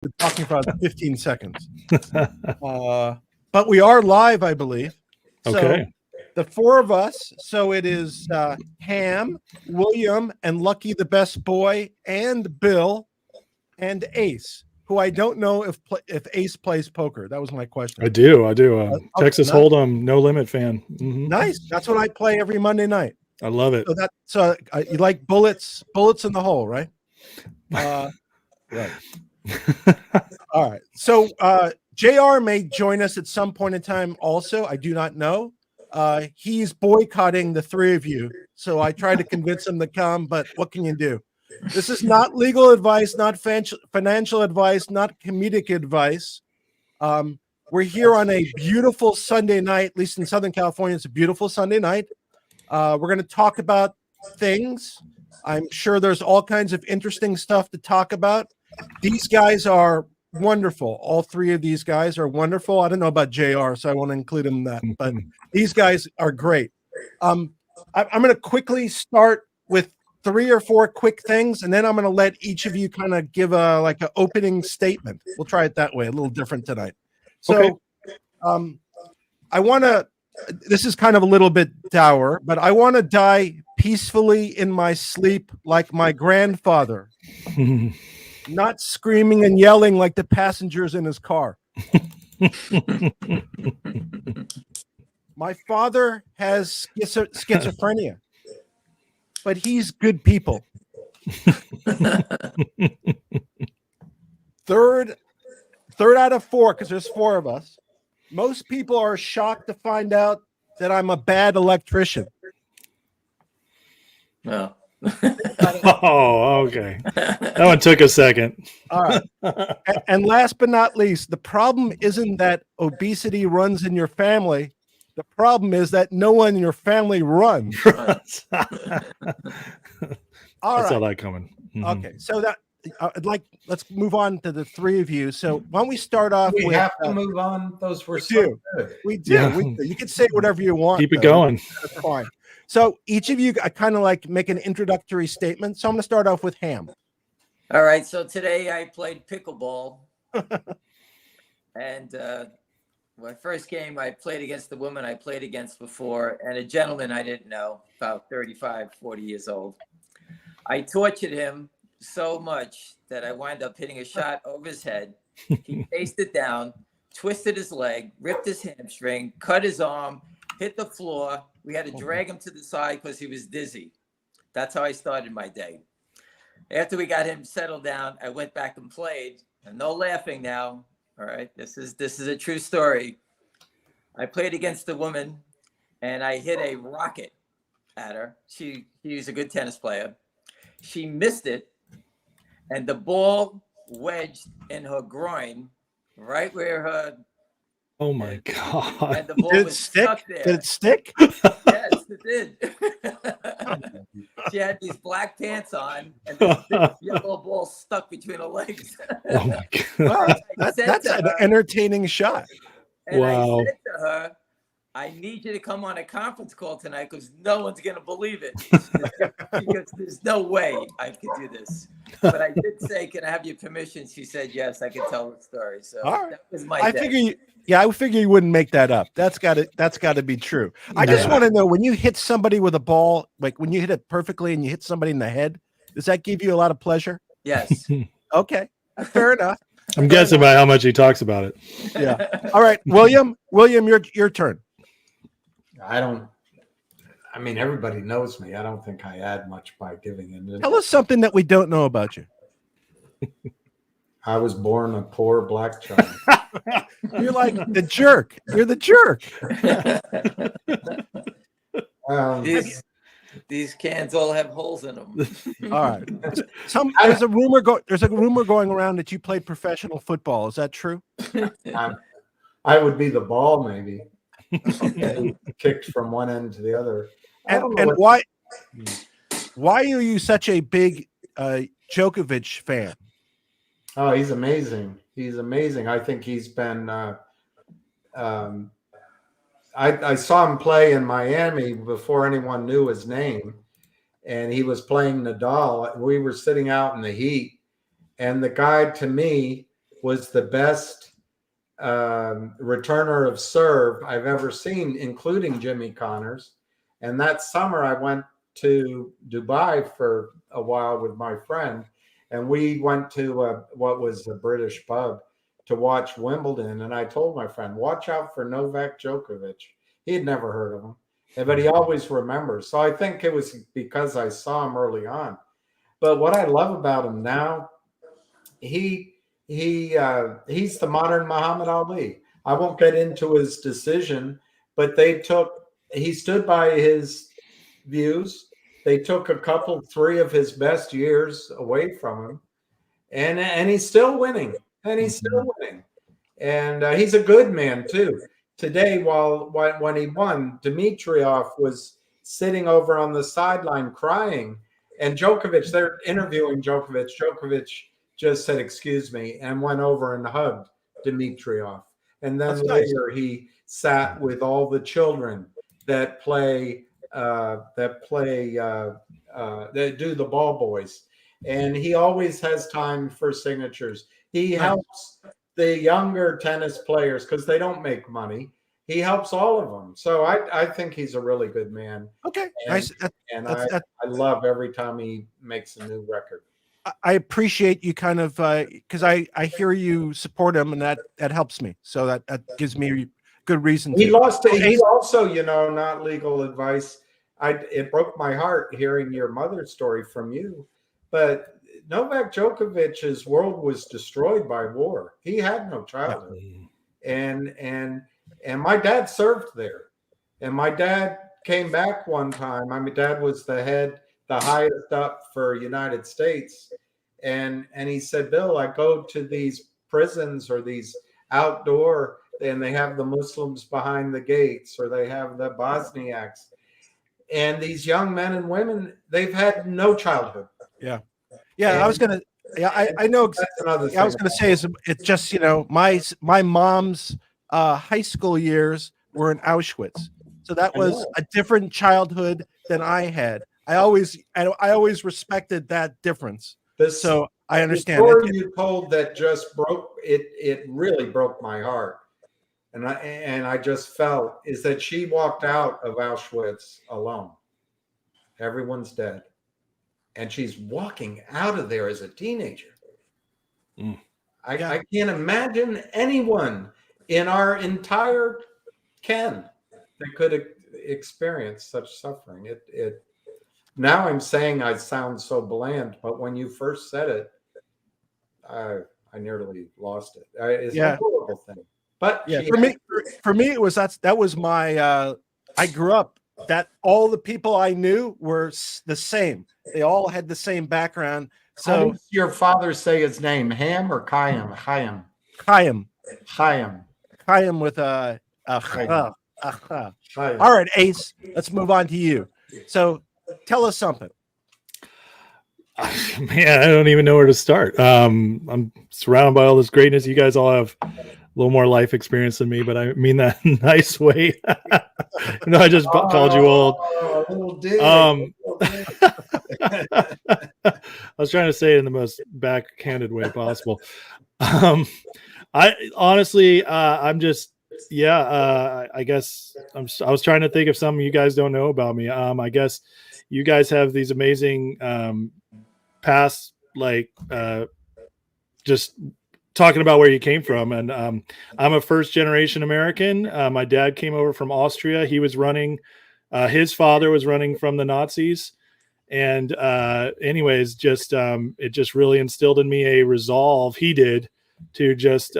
We're talking for about 15 seconds. But we are live, I believe. Okay. So the four of us. So it is Ham, William, and Lucky the Best Boy, and Bill, and Ace, who I don't know if Ace plays poker. That was my question. I do. Texas nice. Hold'em, no limit fan. Mm-hmm. Nice. That's what I play every Monday night. I love it. So you like bullets in the hole, right? Right. All right. So JR may join us at some point in time also. I do not know. He's boycotting the three of you. So I tried to convince him to come, but what can you do? This is not legal advice, not financial advice, not comedic advice. We're here on a beautiful Sunday night, at least in Southern California. It's a beautiful Sunday night. We're going to talk about things. I'm sure there's all kinds of interesting stuff to talk about. These guys are wonderful. All three of these guys are wonderful. I don't know about JR, so I won't include him in that, but these guys are great. I'm going to quickly start with 3 or 4 quick things, and then I'm going to let each of you kind of give an opening statement. We'll try it that way, a little different tonight. So okay. I want to, this is kind of a little bit dour, but I want to die peacefully in my sleep like my grandfather, not screaming and yelling like the passengers in his car. My father has schizophrenia, but he's good people. Third out of 4, because there's 4 of us. Most people are shocked to find out that I'm a bad electrician. No. Oh, okay. That one took a second. All right. And last but not least, the problem isn't that obesity runs in your family. The problem is that no one in your family runs. I All right. saw that coming. Mm-hmm. Okay. So that let's move on to the 3 of you. So why don't we start off we have to move on? Those were so good. We do. Yeah. We do. You can say whatever you want. Keep it going. That's fine. So each of you, I kind of make an introductory statement. So I'm going to start off with Ham. All right. So today I played pickleball. And my first game, I played against the woman I played against before and a gentleman I didn't know, about 35, 40 years old. I tortured him so much that I wound up hitting a shot over his head. He faced it down, twisted his leg, ripped his hamstring, cut his arm, hit the floor. We had to drag him to the side because he was dizzy. That's how I started my day. After we got him settled down, I went back and played. And no laughing now. All right. This is a true story. I played against the woman and I hit a rocket at her. She was a good tennis player. She missed it. And the ball wedged in her groin, right where her. Oh my God! And the ball was stuck there. Did it stick? Yes, it did. She had these black pants on, and this big yellow ball stuck between her legs. Oh my God! That's an entertaining shot. And wow! I said to her, I need you to come on a conference call tonight because no one's going to believe it. Because there's no way I could do this. But I did say, can I have your permission? She said, yes, I can tell the story. So that was my day. I figure you wouldn't make that up. That's got to be true. I just want to know, when you hit somebody with a ball, like when you hit it perfectly and you hit somebody in the head, does that give you a lot of pleasure? Yes. Okay. Fair enough. I'm guessing by how much he talks about it. Yeah. All right, William, your turn. I mean, everybody knows me. I don't think I add much by giving it. Tell us something that we don't know about you. I was born a poor black child. You're like the jerk. You're the jerk. These cans all have holes in them. All right. There's a rumor going around that you played professional football. Is that true? I would be the ball, maybe. Kicked from one end to the other. And why are you such a big Djokovic fan? Oh, he's amazing. He's amazing. I think he's been I saw him play in Miami before anyone knew his name, and he was playing Nadal. We were sitting out in the heat, and the guy, to me, was the best returner of serve I've ever seen, including Jimmy Connors. And that summer I went to Dubai for a while with my friend, and we went to what was a British pub to watch Wimbledon. And I told my friend, watch out for Novak Djokovic. He had never heard of him, but he always remembers. So I think it was because I saw him early on. But what I love about him now, he's the modern Muhammad Ali. I won't get into his decision, but he stood by his views. They took three of his best years away from him, and he's still winning. And he's still winning. And he's a good man too. Today, when he won, Dimitrov was sitting over on the sideline crying, and Djokovic, they're interviewing Djokovic. Djokovic just said, "Excuse me," and went over and hugged Dimitrov. And then That's later he sat with all the children that do the ball boys. And he always has time for signatures. He helps the younger tennis players because they don't make money. He helps all of them. So I think he's a really good man. Okay. And, Nice. I love every time he makes a new record. I appreciate you kind of because I hear you support him, and that helps me. So that gives me good reason to. He lost. He's also, not legal advice. It broke my heart hearing your mother's story from you, but Novak Djokovic's world was destroyed by war. He had no childhood, and my dad served there, and my dad came back one time. My dad was the highest up for United States, and he said, "Bill, I go to these prisons or these outdoor, and they have the Muslims behind the gates, or they have the Bosniaks, and these young men and women, they've had no childhood." Yeah. I was gonna. Yeah, I know. That's another thing. I was gonna say it's just my mom's high school years were in Auschwitz, so that was a different childhood than I had. I always respected that difference. So I understand. The story you told that just broke it really broke my heart, and I just felt is that she walked out of Auschwitz alone. Everyone's dead, and she's walking out of there as a teenager. I can't imagine anyone in our entire ken that could experience such suffering. It now I'm saying I sound so bland, but when you first said it, I nearly lost it. It's a horrible thing. But for me, it was that was my. I grew up that all the people I knew were the same. They all had the same background. So, how does your father say his name? Ham or Chaim? Chaim. Chaim. Chaim. Chaim with a. All right, Ace. Let's move on to you. So, tell us something. Man, I don't even know where to start. I'm surrounded by all this greatness. You guys all have a little more life experience than me, but I mean that in a nice way. I just called you old. I was trying to say it in the most backhanded way possible. I honestly, I'm just, I guess I was trying to think of something you guys don't know about me. I guess you guys have these amazing past, like just talking about where you came from. And I'm a first generation American. My dad came over from Austria. He was running, his father was running from the Nazis. And anyways, just it just really instilled in me a resolve, he did, to just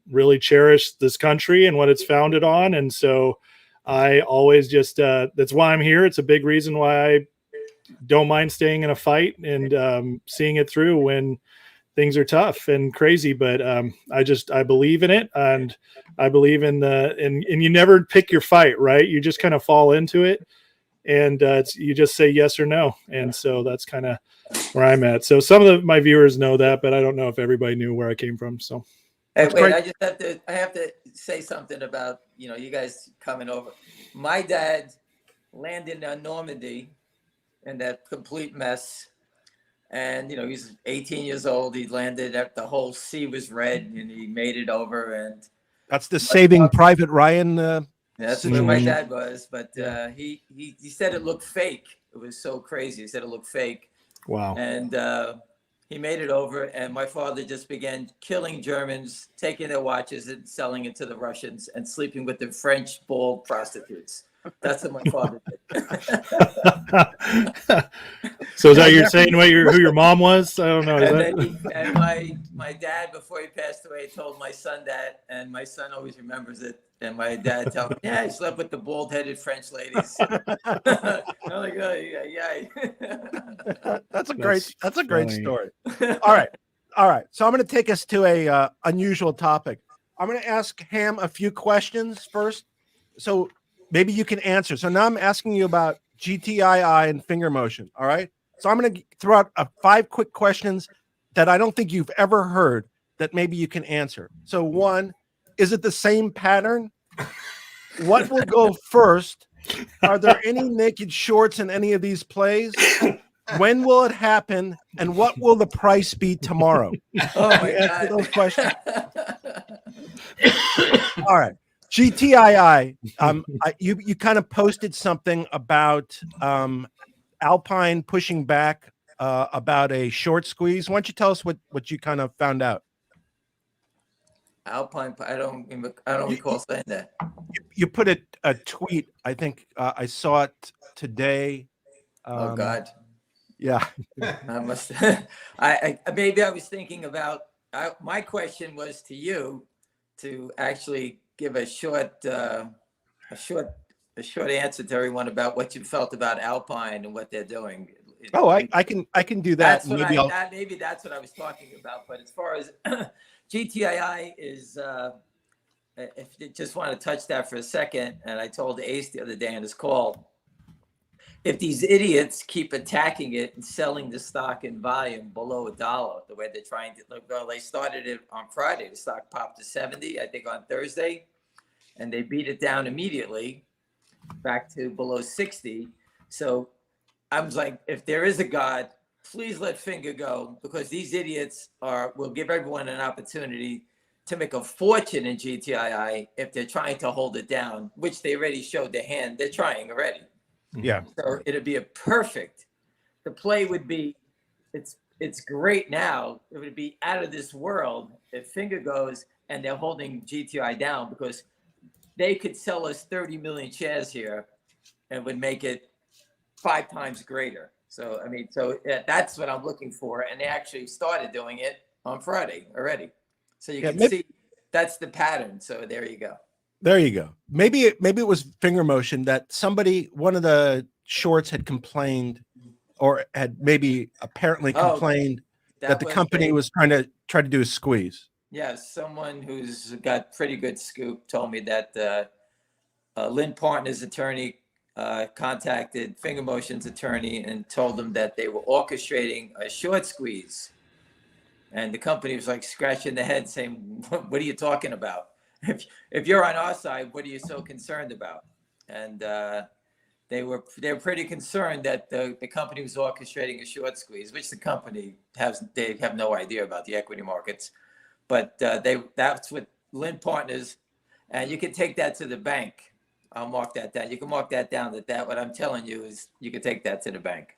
really cherish this country and what it's founded on. And so I always just, that's why I'm here. It's a big reason why I don't mind staying in a fight and seeing it through when things are tough and crazy. But I believe in it, and I believe in and you never pick your fight, right? You just kind of fall into it, and you just say yes or no. And so that's kind of where I'm at. So some of my viewers know that, but I don't know if everybody knew where I came from. So hey, wait, I have to say something about, you guys coming over. My dad landed on Normandy in that complete mess. And, you know, he's 18 years old. He landed at the whole sea was red and he made it over. And That's the Saving Private Ryan. that's where my situation. dad was. But he said it looked fake. It was so crazy. He said it looked fake. Wow. And he made it over. And my father just began killing Germans, taking their watches and selling it to the Russians and sleeping with the French bald prostitutes. That's what my father did. So is that you're saying who your mom was? I don't know. And my dad, before he passed away, told my son that, and my son always remembers it. And my dad told me, "Yeah, I slept with the bald-headed French ladies." I'm like, "Oh yeah." That's a great story. All right. So I'm going to take us to a unusual topic. I'm going to ask Ham a few questions first, so maybe you can answer. So now I'm asking you about GTII and finger motion. All right. So I'm going to throw out 5 quick questions that I don't think you've ever heard that maybe you can answer. So 1, is it the same pattern? What will go first? Are there any naked shorts in any of these plays? When will it happen? And what will the price be tomorrow? Oh my Answer God. those questions. All right. GTII. You kind of posted something about Alpine pushing back about a short squeeze. Why don't you tell us what you kind of found out? Alpine, I don't recall saying that. You put a tweet. I think I saw it today. Oh God. Yeah. I must. I maybe I was thinking about. My question was to you to actually give a short answer to everyone about what you felt about Alpine and what they're doing. Oh, I can do that. That's what maybe that's what I was talking about. But as far as GTII is, if you just want to touch that for a second, and I told Ace the other day on his call, if these idiots keep attacking it and selling the stock in volume below $1, the way they're trying to, well, they started it on Friday. The stock popped to 70, I think, on Thursday, and they beat it down immediately back to below 60. So I was like, if there is a God, please let Finger go, because these idiots will give everyone an opportunity to make a fortune in GTII if they're trying to hold it down, which they already showed their hand. They're trying already. Yeah. So it'd be the play would be, it's great now. It would be out of this world if Finger goes and they're holding GTI down, because they could sell us 30 million shares here and would make it 5 times greater. So, I mean, that's what I'm looking for. And they actually started doing it on Friday already. So you can see that's the pattern. So there you go. There you go. Maybe it was finger motion that one of the shorts had complained, or had maybe apparently complained that the company was trying to do a squeeze. Yes, someone who's got pretty good scoop told me that Lynn Partner's attorney contacted Finger Motion's attorney and told them that they were orchestrating a short squeeze. And the company was like scratching their head saying, what are you talking about? If you're on our side, what are you so concerned about? And they were pretty concerned that the company was orchestrating a short squeeze, which the company they have no idea about the equity markets. But that's what Lynn Partners, and you can take that to the bank. I'll mark that down. You can mark that down. That what I'm telling you is you can take that to the bank.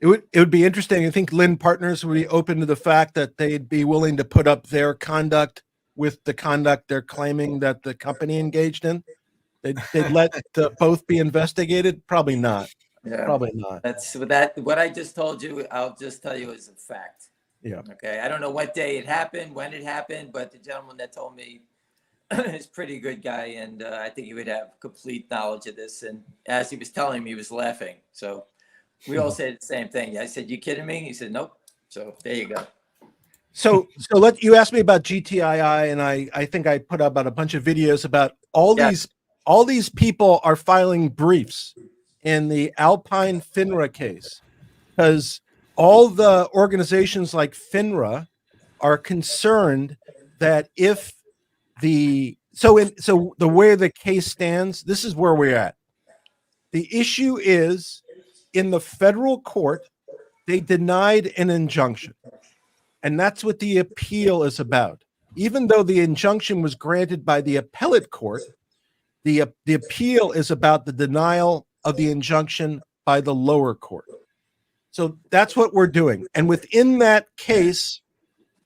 It would be interesting. I think Lynn Partners would be open to the fact that they'd be willing to put up their conduct with the conduct they're claiming that the company engaged in. They'd let both be investigated. Probably not. Yeah, probably not. That's what I just told you. I'll just tell you is a fact. Yeah. Okay. I don't know what day it happened, when it happened, but the gentleman that told me is a pretty good guy, and I think he would have complete knowledge of this. And as he was telling me, he was laughing. So we all said the same thing. I said, "You kidding me?" He said, "Nope." So there you go. So you asked me about GTII, and I think I put up a bunch of videos about all these people are filing briefs in the Alpine Finra case, because all the organizations like Finra are concerned that if the way the case stands, this is where we're at. The issue is in the federal court, they denied an injunction. And that's what the appeal is about. Even though the injunction was granted by the appellate court, the appeal is about the denial of the injunction by the lower court. So that's what we're doing. And within that case,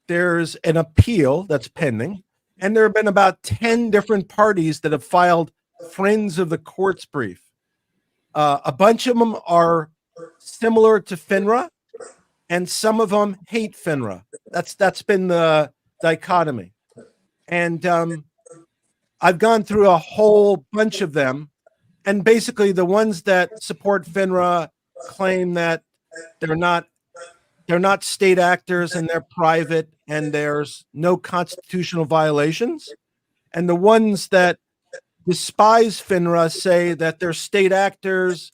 there's an appeal that's pending. And there have been about 10 different parties that have filed friends of the courts brief. A bunch of them are similar to FINRA, and some of them hate FINRA. That's been the dichotomy. And I've gone through a whole bunch of them. And basically the ones that support FINRA claim that they're not state actors and they're private and there's no constitutional violations. And the ones that despise FINRA say that they're state actors,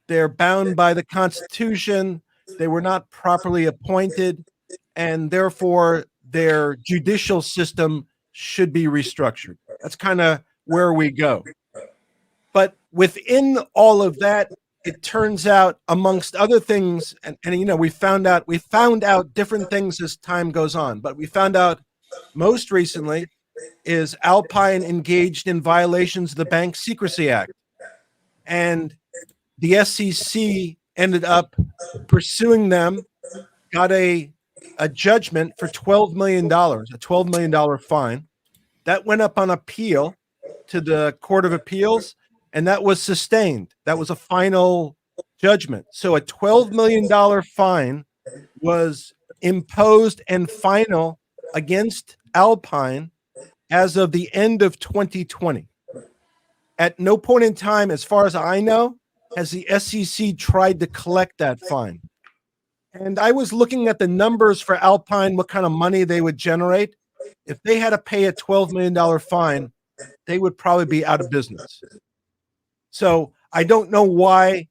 they're bound by the Constitution, they were not properly appointed, and therefore their judicial system should be restructured. That's kind of where we go. But within all of that, it turns out, amongst other things, and we found out different things as time goes on, but we found out most recently is Alpine engaged in violations of the Bank Secrecy Act. And the SEC ended up pursuing them, got a judgment for $12 million, a $12 million fine. That went up on appeal to the Court of Appeals, and that was sustained. That was a final judgment. So a $12 million fine was imposed and final against Alpine as of the end of 2020. At no point in time, as far as I know, has the SEC tried to collect that fine. And I was looking at the numbers for Alpine, what kind of money they would generate. If they had to pay a $12 million fine, they would probably be out of business. So I don't know why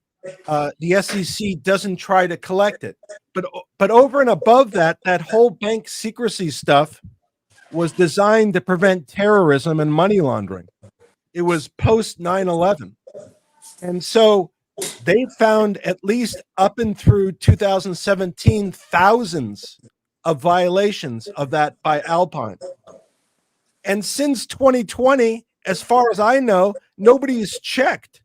the SEC doesn't try to collect it. But over and above that, that whole bank secrecy stuff was designed to prevent terrorism and money laundering. It was post 9/11. And so they found, at least up and through 2017, thousands of violations of that by Alpine. And since 2020, as far as I know, nobody's checked.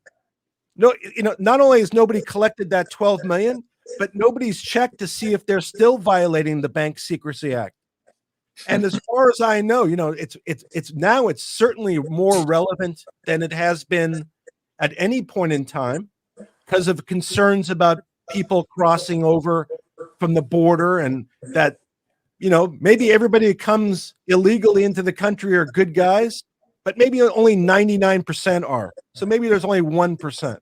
No, not only has nobody collected that 12 million, but nobody's checked to see if they're still violating the Bank Secrecy Act. And as far as I know, it's certainly more relevant than it has been at any point in time because of concerns about people crossing over from the border, and that, maybe everybody who comes illegally into the country are good guys, but maybe only 99% are. So maybe there's only 1%.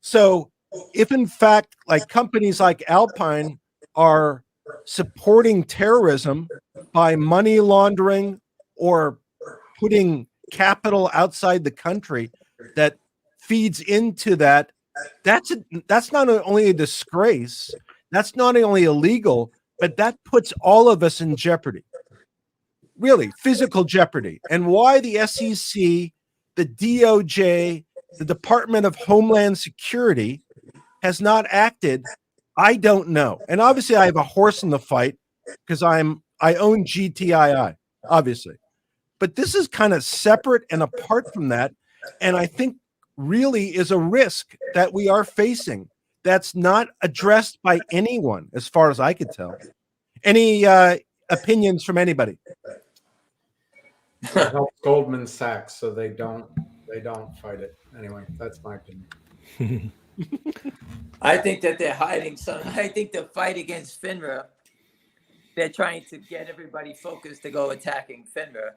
So if in fact, like companies like Alpine are supporting terrorism by money laundering or putting capital outside the country that feeds into that, that's not only a disgrace, that's not only illegal, but that puts all of us in jeopardy. Really, physical jeopardy. And why the SEC, the DOJ, the Department of Homeland Security has not acted, I don't know. And obviously I have a horse in the fight because I own GTII, obviously. But this is kind of separate and apart from that. And I think really is a risk that we are facing that's not addressed by anyone, as far as I could tell. Any opinions from anybody? It helps Goldman Sachs so they don't fight it. Anyway, that's my opinion. I think that they're hiding some. I think the fight against FINRA, they're trying to get everybody focused to go attacking FINRA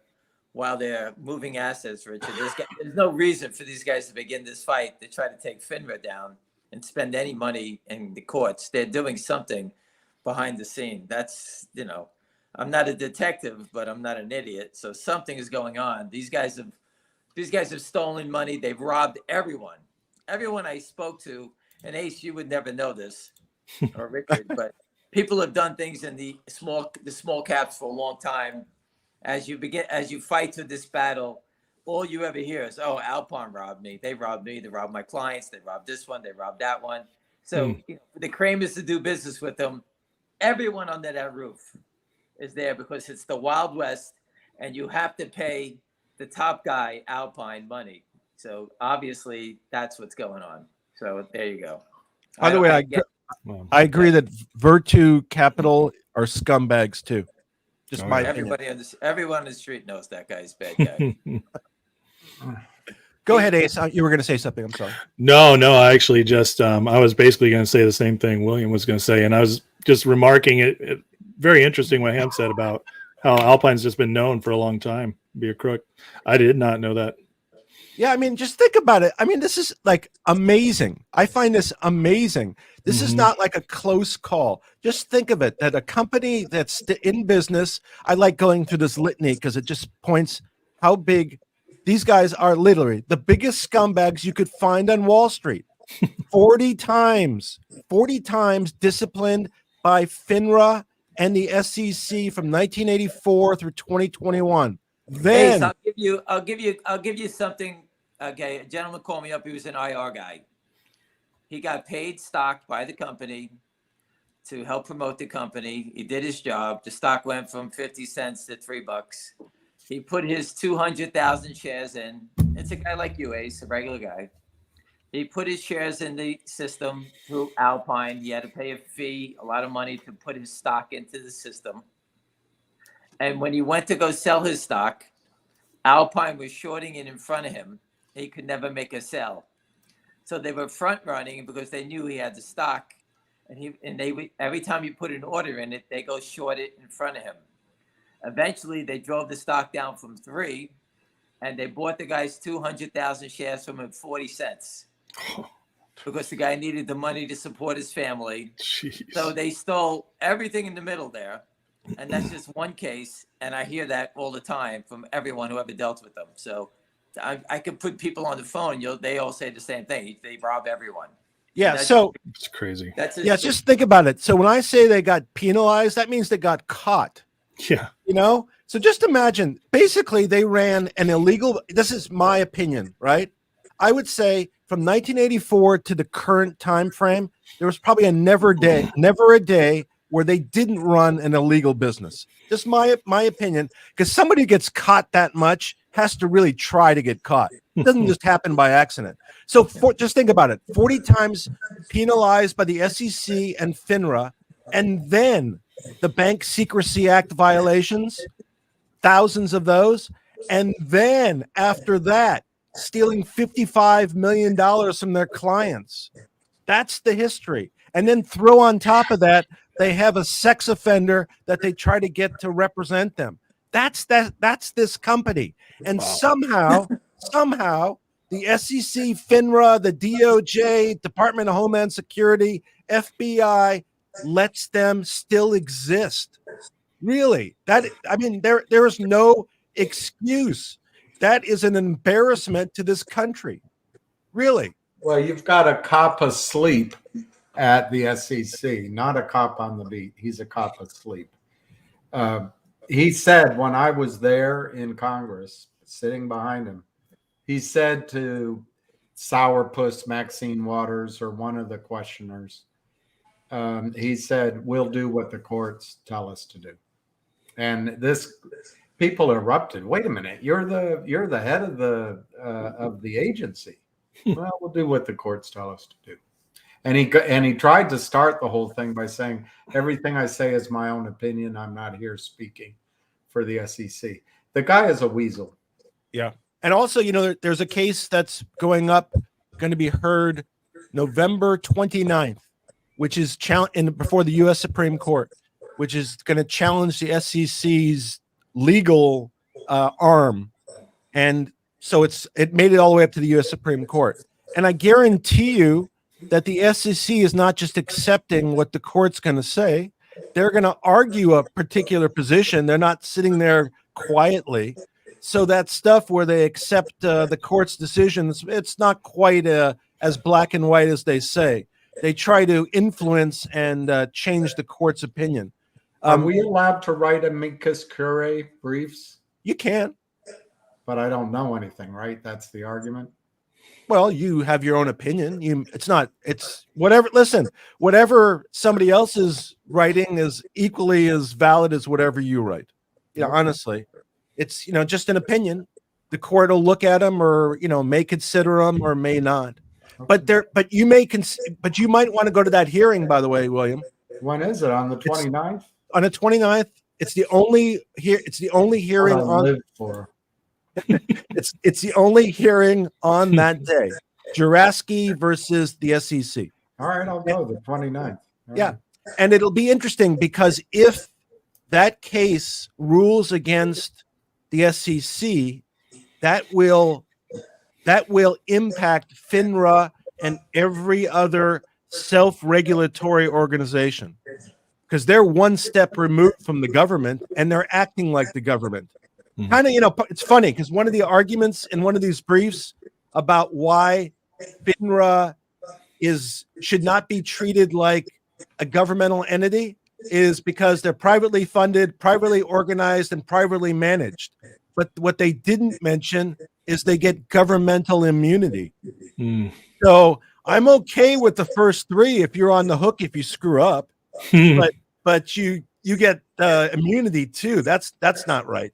while they're moving assets, Richard. There's no reason for these guys to begin this fight to try to take FINRA down and spend any money in the courts. They're doing something behind the scene. That's, I'm not a detective, but I'm not an idiot. So something is going on. These guys have stolen money. They've robbed everyone. Everyone I spoke to, and Ace, you would never know this, or Richard, but people have done things in the small caps for a long time. As you fight through this battle, all you ever hear is, "Oh, Alpine robbed me. They robbed me. They robbed my clients. They robbed this one. They robbed that one." So for the Kramers to do business with them, everyone under that roof is there because it's the Wild West, and you have to pay the top guy, Alpine, money. So obviously that's what's going on. So there you go. By the way, I agree that Virtu Capital are scumbags too. Just my opinion. Everyone on the street knows that guy's a bad guy. Go ahead, Ace. You were going to say something. I'm sorry. No, I actually just I was basically going to say the same thing William was going to say, and I was just remarking it. Very interesting what Ham said about how Alpine's just been known for a long time to be a crook. I did not know that. Yeah, I mean, just think about it. I mean, this is like amazing. I find this amazing. This is not like a close call. Just think of it, that a company that's in business, I like going through this litany because it just points how big these guys are. Literally the biggest scumbags you could find on Wall Street. 40 times disciplined by FINRA and the SEC from 1984 through 2021. Then I'll give you something. Okay, a gentleman called me up. He was an IR guy. He got paid stock by the company to help promote the company. He did his job. The stock went from 50 cents to $3. He put his 200,000 shares in. It's a guy like you, Ace, a regular guy. He put his shares in the system through Alpine. He had to pay a fee, a lot of money to put his stock into the system. And when he went to go sell his stock, Alpine was shorting it in front of him. He could never make a sell. So they were front running because they knew he had the stock. And they every time you put an order in it, they go short it in front of him. Eventually, they drove the stock down from 3, and they bought the guy's 200,000 shares from him 40 cents because the guy needed the money to support his family. Jeez. So they stole everything in the middle there. And that's just one case. And I hear that all the time from everyone who ever dealt with them. So I could put people on the phone. They all say the same thing. They rob everyone. Yeah. So it's crazy. Just think about it. So when I say they got penalized, that means they got caught. Yeah. You know, so just imagine, basically they ran an illegal, this is my opinion, right? I would say from 1984 to the current time frame, there was probably never a day where they didn't run an illegal business. Just my opinion, because somebody gets caught that much has to really try to get caught. It doesn't just happen by accident. So just think about it, 40 times penalized by the SEC and FINRA, and then the Bank Secrecy Act violations, thousands of those. And then after that, stealing $55 million from their clients. That's the history. And then throw on top of that, they have a sex offender that they try to get to represent them. That's this company. And somehow the SEC, FINRA, the DOJ, Department of Homeland Security, FBI lets them still exist. Really? There is no excuse. That is an embarrassment to this country. Really. Well, you've got a cop asleep at the SEC, not a cop on the beat. He's a cop asleep. He said when I was there in Congress, sitting behind him, he said to Sourpuss Maxine Waters, or one of the questioners, he said, "We'll do what the courts tell us to do." And people erupted. Wait a minute, you're the head of the agency. Well, we'll do what the courts tell us to do. And he tried to start the whole thing by saying, everything I say is my own opinion. I'm not here speaking for the SEC. The guy is a weasel. Yeah. And also, there's a case that's going to be heard November 29th, which is before the U.S. Supreme Court, which is going to challenge the SEC's legal arm. And so it made it all the way up to the U.S. Supreme Court. And I guarantee you that the SEC is not just accepting what the court's going to say. They're going to argue a particular position. They're not sitting there quietly. So that stuff where they accept the court's decisions, it's not quite as black and white as they say. They try to influence and change the court's opinion. Are we allowed to write amicus curiae briefs? You can. But I don't know anything, right? That's the argument. Well, you have your own opinion. It's whatever. Listen, whatever somebody else is writing is equally as valid as whatever you write. Honestly, it's, just an opinion. The court will look at them, or, may consider them or may not. But you might want to go to that hearing, by the way, William. When is it? On the 29th? On the 29th. It's the only hearing on. It's the only hearing on that day. Juraski versus the SEC. All right, I'll go the 29th. Yeah. And it'll be interesting because if that case rules against the SEC, that will impact FINRA and every other self-regulatory organization, because they're one step removed from the government and they're acting like the government. Kind of, it's funny because one of the arguments in one of these briefs about why FINRA should not be treated like a governmental entity is because they're privately funded, privately organized, and privately managed. But what they didn't mention is they get governmental immunity. So I'm okay with the first three if you're on the hook if you screw up, but you get immunity too. That's not right.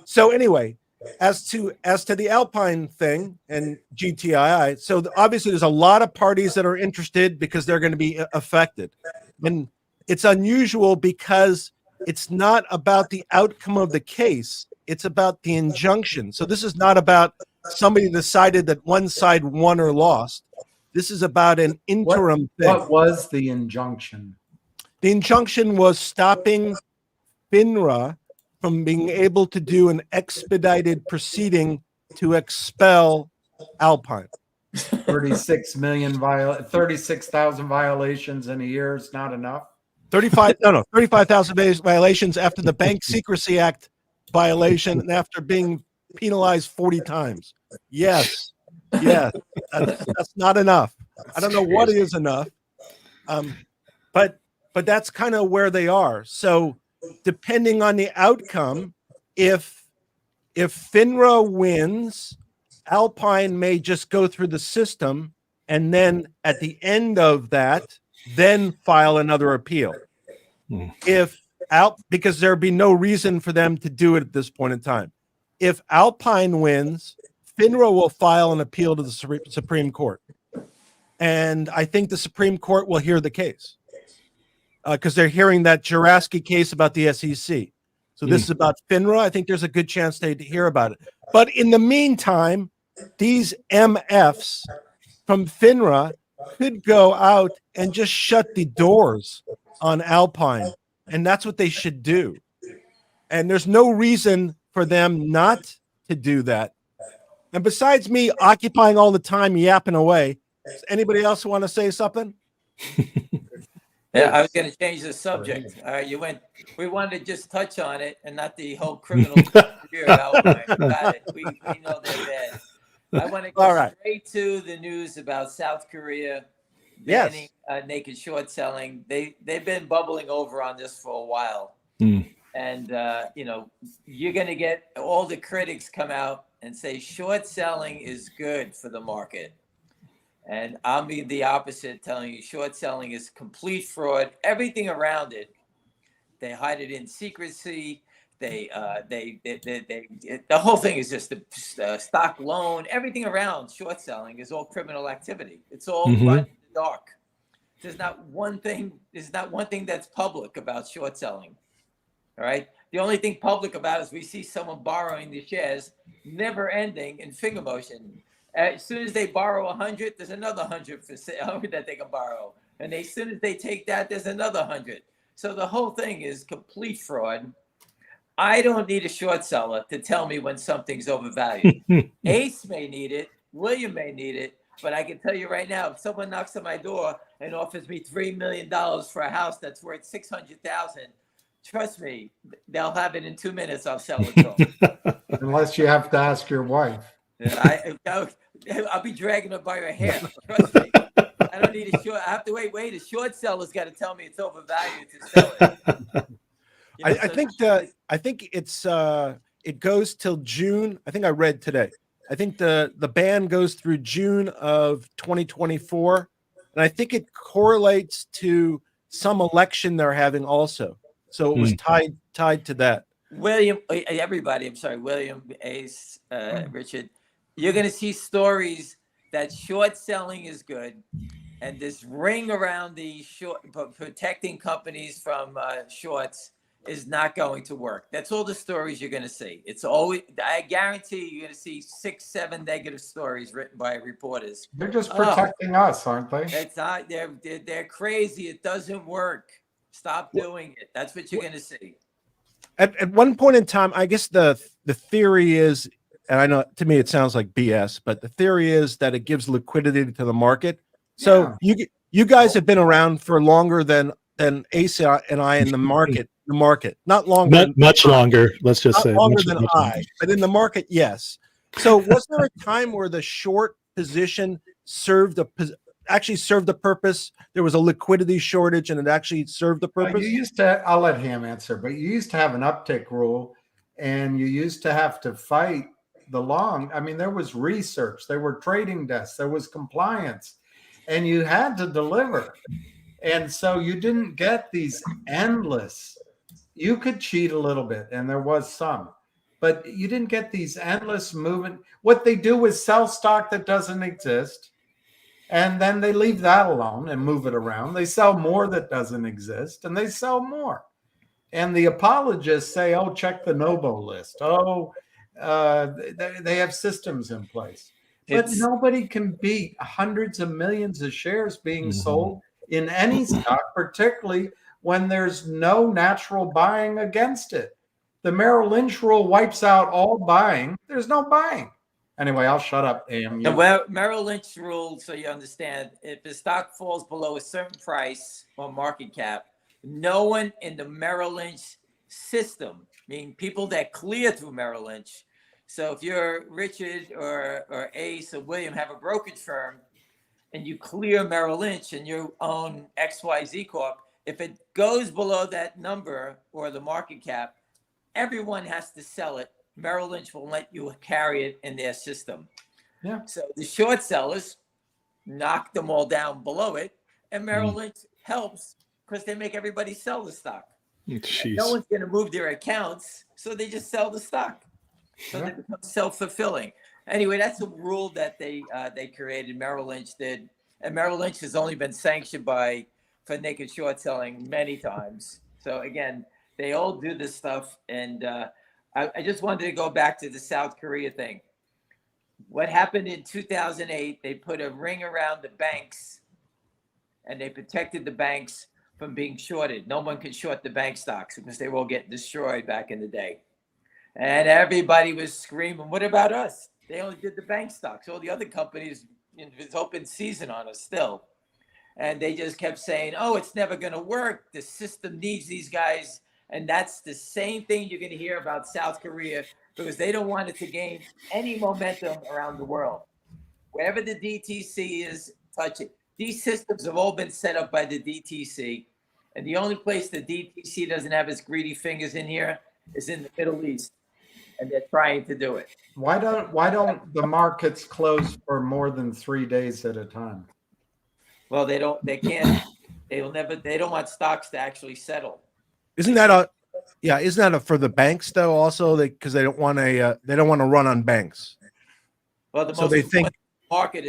So anyway, as to the Alpine thing and GTII, so obviously there's a lot of parties that are interested because they're going to be affected. And it's unusual because it's not about the outcome of the case. It's about the injunction. So this is not about somebody decided that one side won or lost. This is about an interim thing. What was the injunction? The injunction was stopping FINRA from being able to do an expedited proceeding to expel Alpine. 36,000 violations in a year is not enough. 35,000 violations after the Bank Secrecy Act violation and after being penalized 40 times. Yes, that's not enough. I don't know what is enough, but that's kind of where they are. So depending on the outcome, if FINRA wins, Alpine may just go through the system and then at the end of that, then file another appeal. Because there'd be no reason for them to do it at this point in time. If Alpine wins, FINRA will file an appeal to the Supreme Court. And I think the Supreme Court will hear the case. Because they're hearing that Juraski case about the SEC. So this is about FINRA. I think there's a good chance they'd hear about it. But in the meantime, these MFs from FINRA could go out and just shut the doors on Alpine. And that's what they should do. And there's no reason for them not to do that. And besides me occupying all the time yapping away, does anybody else want to say something? Yeah, I was going to change the subject. We wanted to just touch on it and not the whole criminal career outline. Got it. We know they're bad. I want to go straight to the news about South Korea banning naked short selling. They've been bubbling over on this for a while. And, you're going to get all the critics come out and say short selling is good for the market. And I'll be the opposite, telling you short selling is complete fraud. Everything around it, they hide it in secrecy. The whole thing is just a stock loan. Everything around short selling is all criminal activity. It's all run in the dark. There's not one thing that's public about short selling. All right. The only thing public about is we see someone borrowing the shares, never ending in finger motion. As soon as they borrow 100, there's another 100 for sale that they can borrow. And as soon as they take that, there's another 100. So the whole thing is complete fraud. I don't need a short seller to tell me when something's overvalued. Ace may need it. William may need it. But I can tell you right now, if someone knocks on my door and offers me $3 million for a house that's worth $600,000, trust me, they'll have it in 2 minutes. I'll sell it to them. Unless you have to ask your wife. I'll be dragging her by her hair. Trust me. I don't need a short. I have to wait. A short seller's got to tell me it's overvalued to sell it. I think it goes till June. I think I read today. I think the ban goes through June of 2024, and I think it correlates to some election they're having also. So it was tied to that. William, everybody, I'm sorry, William, Ace, Richard, you're going to see stories that short selling is good, and this ring around the short protecting companies from shorts is not going to work. That's all the stories you're going to see. It's always, I guarantee you're going to see 6, 7 negative stories written by reporters. They're just protecting us, aren't they? It's not. They're crazy. It doesn't work. Stop doing it. That's what you're going to see. At one point in time, I guess the theory is, and I know to me it sounds like BS, but the theory is that it gives liquidity to the market. So you guys have been around for longer than Ace and I in the market. The market, not longer, much longer. Let's just say longer than I, but in the market, yes. So was there a time where the short position actually served the purpose? There was a liquidity shortage, and it actually served the purpose. You used to. I'll let him answer, but you used to have an uptick rule, and you used to have to fight the long. I mean, there was research, there were trading desks, there was compliance, and you had to deliver. And so you didn't get these endless. You could cheat a little bit, and there was some, but you didn't get these endless movement. What they do is sell stock that doesn't exist, and then they leave that alone and move it around. They sell more that doesn't exist, and they sell more. And the apologists say, oh, check the no-bo list. Oh, they have systems in place. But nobody can beat hundreds of millions of shares being sold in any stock, particularly when there's no natural buying against it. The Merrill Lynch rule wipes out all buying. There's no buying. Anyway, I'll shut up, AM. The Merrill Lynch rule, so you understand, if the stock falls below a certain price or market cap, no one in the Merrill Lynch system, meaning people that clear through Merrill Lynch. So if you're Richard or Ace or William have a brokerage firm and you clear Merrill Lynch and you own XYZ Corp, if it goes below that number or the market cap, everyone has to sell it. Merrill Lynch will let you carry it in their system. Yeah. So the short sellers knock them all down below it, and Merrill Lynch helps because they make everybody sell the stock. No one's going to move their accounts, so they just sell the stock. So they become self-fulfilling. Anyway, that's a rule that they created. Merrill Lynch did, and Merrill Lynch has only been sanctioned for naked short selling many times. So again, they all do this stuff, and I just wanted to go back to the South Korea thing. What happened in 2008, they put a ring around the banks, and they protected the banks from being shorted. No one could short the bank stocks because they were all getting destroyed back in the day. And everybody was screaming, what about us? They only did the bank stocks. All the other companies, it's open season on us still. And they just kept saying, oh, it's never going to work. The system needs these guys. And that's the same thing you're going to hear about South Korea, because they don't want it to gain any momentum around the world. Wherever the DTC is, touch it. These systems have all been set up by the DTC. And the only place the DTC doesn't have its greedy fingers in here is in the Middle East. And they're trying to do it. Why don't the markets close for more than 3 days at a time? Well, they don't want stocks to actually settle. Isn't that for the banks though? Also, because they don't want to run on banks. Well, the market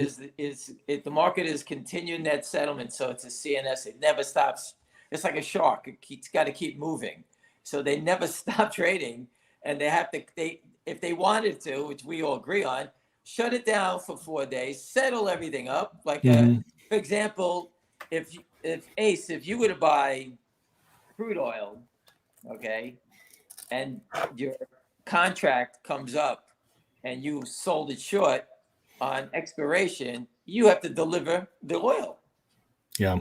the market is continuing that settlement, so it's a CNS. It never stops. It's like a shark. It's got to keep moving. So they never stop trading, and if they wanted to, which we all agree on, shut it down for 4 days, settle everything up. Like for example, if you were to buy crude oil, okay, and your contract comes up and you sold it short on expiration, you have to deliver the oil. Yeah.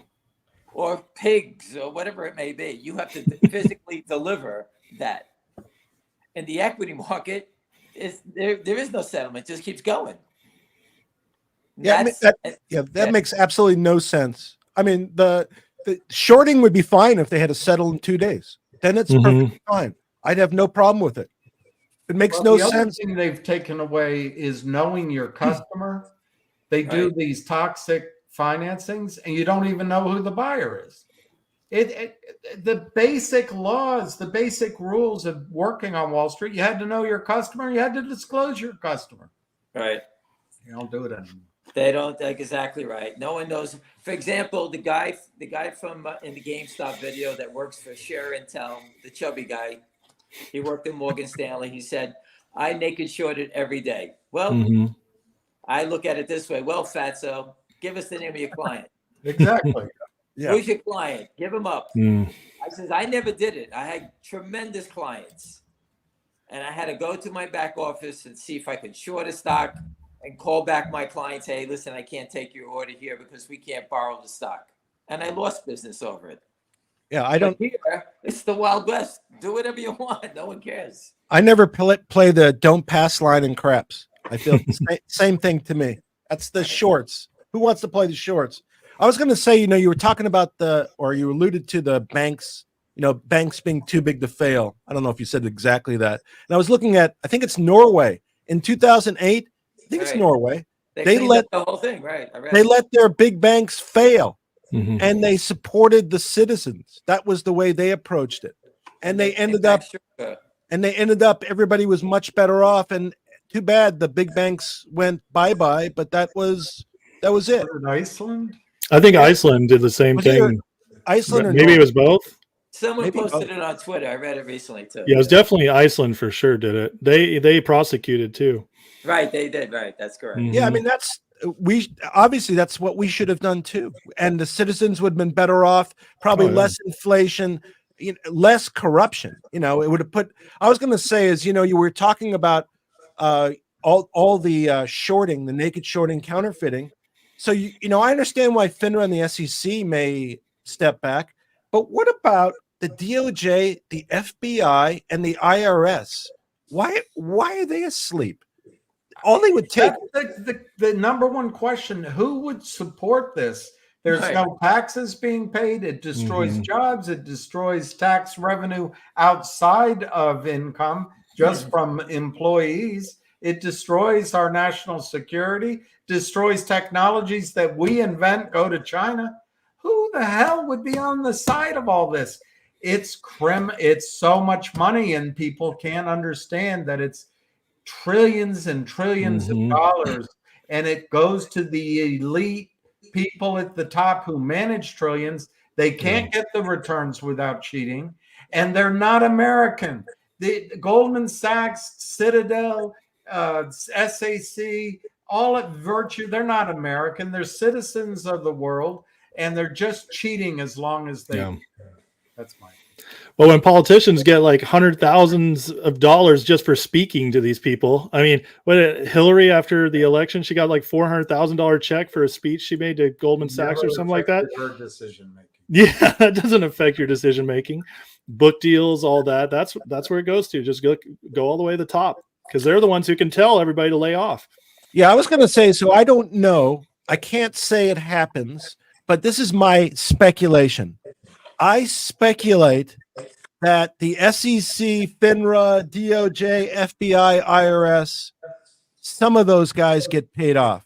Or pigs or whatever it may be. You have to physically deliver that. In the equity market, there is no settlement, it just keeps going. That makes absolutely no sense. I mean, the shorting would be fine if they had to settle in 2 days. Then it's perfectly fine. I'd have no problem with it. It makes Well, no the other sense. thing they've taken away is knowing your customer. They do Right. these toxic financings, and you don't even know who the buyer is. The basic laws, the basic rules of working on Wall Street, you had to know your customer. You had to disclose your customer. Right. You don't do it anymore. They don't. That's exactly right. No one knows. For example, the guy from in the GameStop video that works for Share Intel, the chubby guy, he worked at Morgan Stanley. He said, "I naked shorted every day." Well, Mhm. I look at it this way. Well, Fatso, give us the name of your client. Exactly. Yeah. Who's your client? Give him up. Mm. I says, I never did it. I had tremendous clients. And I had to go to my back office and see if I could short a stock and call back my clients. Hey, listen, I can't take your order here because we can't borrow the stock. And I lost business over it. Yeah, I don't. But here, it's the Wild West. Do whatever you want. No one cares. I never play the don't pass line in craps. I feel the same thing to me. That's the shorts. Who wants to play the shorts? I was going to say, you were talking about or you alluded to the banks, banks being too big to fail. I don't know if you said exactly that. And I was looking at, I think it's Norway in 2008. I think it's Right. Norway. They They let the whole thing, right? I read They it. let their big banks fail, Mhm. and they supported the citizens. That was the way they approached it. And they ended up, everybody was much better off. And too bad the big banks went bye-bye, but that was it. In Iceland? I think Iceland did the same Was either thing. Iceland or Maybe it was both. Someone Maybe posted both. it on Twitter. I read it recently too. Yeah, it was definitely Iceland for sure. Did it? They prosecuted too. Right, they did. Right, that's correct. Mhm. Yeah, I mean obviously that's what we should have done too, and the citizens would have been better off. Probably Oh, yeah. less inflation, less corruption. It would have put. I was going to say is you were talking about all the shorting, the naked shorting, counterfeiting. So I understand why FINRA and the SEC may step back, but what about the DOJ, the FBI, and the IRS? Why are they asleep? All they would take. That's the number one question. Who would support this? There's Right. no taxes being paid. It destroys Mhm. jobs. It destroys tax revenue outside of income, just from employees. It destroys our national security, destroys technologies that we invent, go to China. Who the hell would be on the side of all this? It's so much money, and people can't understand that it's trillions and trillions Mhm. of dollars, and it goes to the elite people at the top who manage trillions. They can't get the returns without cheating, and they're not American. The Goldman Sachs, Citadel, SAC, all at Virtue, they're not American. They're citizens of the world, and they're just cheating as long as they. Yeah. That's my. Well, when politicians get like $100,000s of dollars just for speaking to these people, I mean, Hillary after the election, she got like $400,000 check for a speech she made to Goldman Sachs or something like that. Her decision making. Yeah, that doesn't affect your decision making. Book deals, all that. That's where it goes to. Just go all the way to the top because they're the ones who can tell everybody to lay off. Yeah, I was going to say. So I don't know. I can't say it happens, but this is my speculation. I speculate that the SEC, FINRA, DOJ, FBI, IRS, some of those guys get paid off.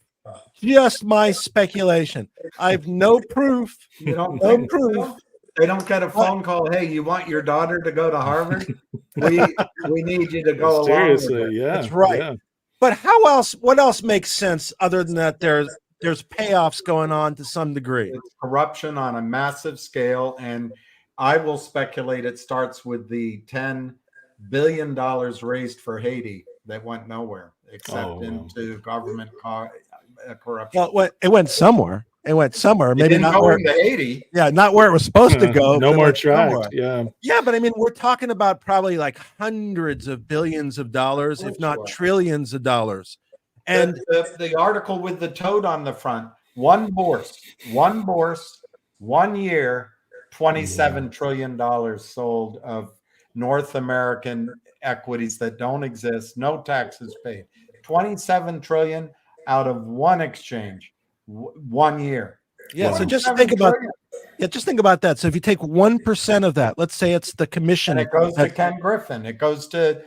Just my speculation. I have no proof. You don't No think proof. so? They don't get a phone call. Hey, you want your daughter to go to Harvard? We need you to go along with Seriously, it. yeah, That's right. Yeah. But what else makes sense other than that there's payoffs going on to some degree? It's corruption on a massive scale, and I will speculate it starts with the $10 billion raised for Haiti that went nowhere except into government corruption. Well, it went somewhere. It went somewhere. It Maybe didn't not go where. into Haiti. Yeah, not where it was supposed to go. No but it more went tracked. somewhere. Yeah. Yeah, but I mean, we're talking about probably like hundreds of billions of dollars, if not trillions of dollars. And the article with the toad on the front, one bourse, 1 year, $27 trillion sold of North American equities that don't exist, no taxes paid. 27 trillion out of one exchange, 1 year. yeah, so just think about that. So if you take 1% of that, let's say it's the commission. And it goes to Ken Griffin. It goes to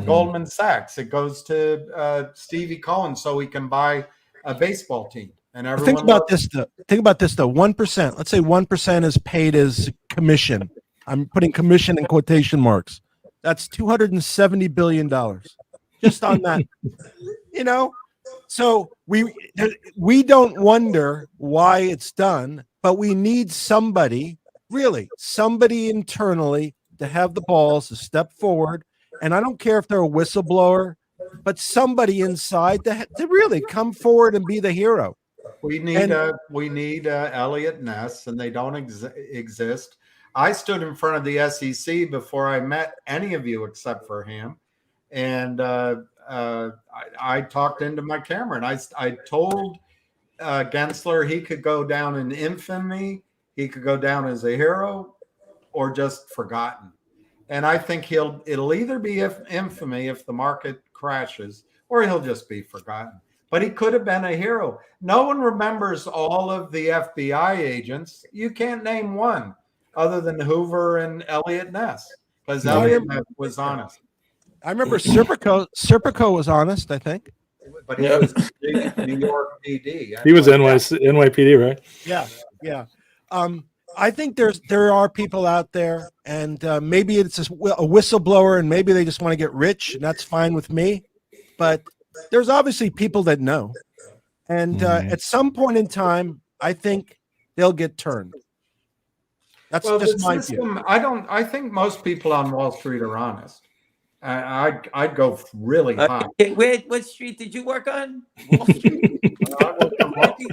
Goldman Sachs. It goes to Stevie Cohen so he can buy a baseball team. And everyone Think about this though. 1%. Let's say 1% is paid as commission. I'm putting commission in quotation marks. That's $270 billion just on that. So we don't wonder why it's done, but we need somebody internally to have the balls to step forward. And I don't care if they're a whistleblower, but somebody inside to really come forward and be the hero. We need Elliot Ness, and they don't exist. I stood in front of the SEC before I met any of you except for him, and I talked into my camera, and I told Gensler he could go down in infamy, he could go down as a hero, or just forgotten. And I think it'll either be infamy if the market crashes, or he'll just be forgotten. But he could have been a hero. No one remembers all of the FBI agents. You can't name one other than Hoover and Elliot Ness, because Elliot Ness was honest. I remember Serpico was honest, I think. But he was New York PD. He was NYPD, right? Yeah. I think there are people out there, and maybe it's a whistleblower, and maybe they just want to get rich, and that's fine with me. But there's obviously people that know, and at some point in time, I think they'll get turned. That's just my view. I think most people on Wall Street are honest. I'd go really high. What street did you work on? Wall Street.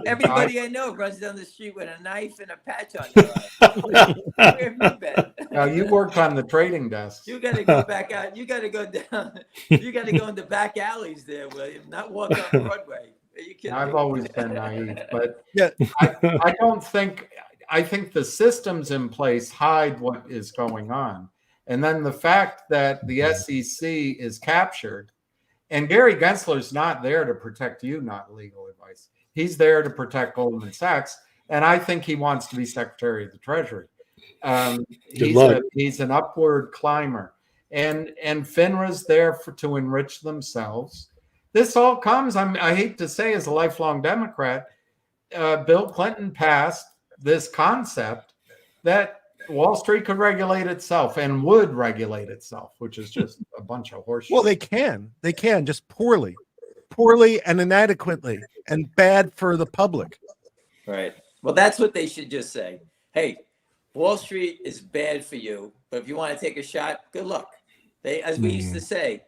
Everybody I know runs down the street with a knife and a patch on their eye. Where have you been? Now you worked on the trading desk. You got to go back out. You got to go down. You got to go into back alleys there, William. Not walk on Broadway. Are you kidding I've me? always been naive, but Yeah. I don't think. I think the systems in place hide what is going on, and then the fact that the SEC is captured, and Gary Gensler's not there to protect you, not legal advice. He's there to protect Goldman Sachs, and I think he wants to be Secretary of the Treasury. He's an upward climber, and FINRA's there to enrich themselves. This all comes. I hate to say, as a lifelong Democrat, Bill Clinton passed this concept that Wall Street could regulate itself and would regulate itself, which is just a bunch of horseshit. Well, they can just poorly and inadequately and bad for the public. Right. Well, that's what they should just say. Hey, Wall Street is bad for you, but if you want to take a shot, good luck. As we used to say,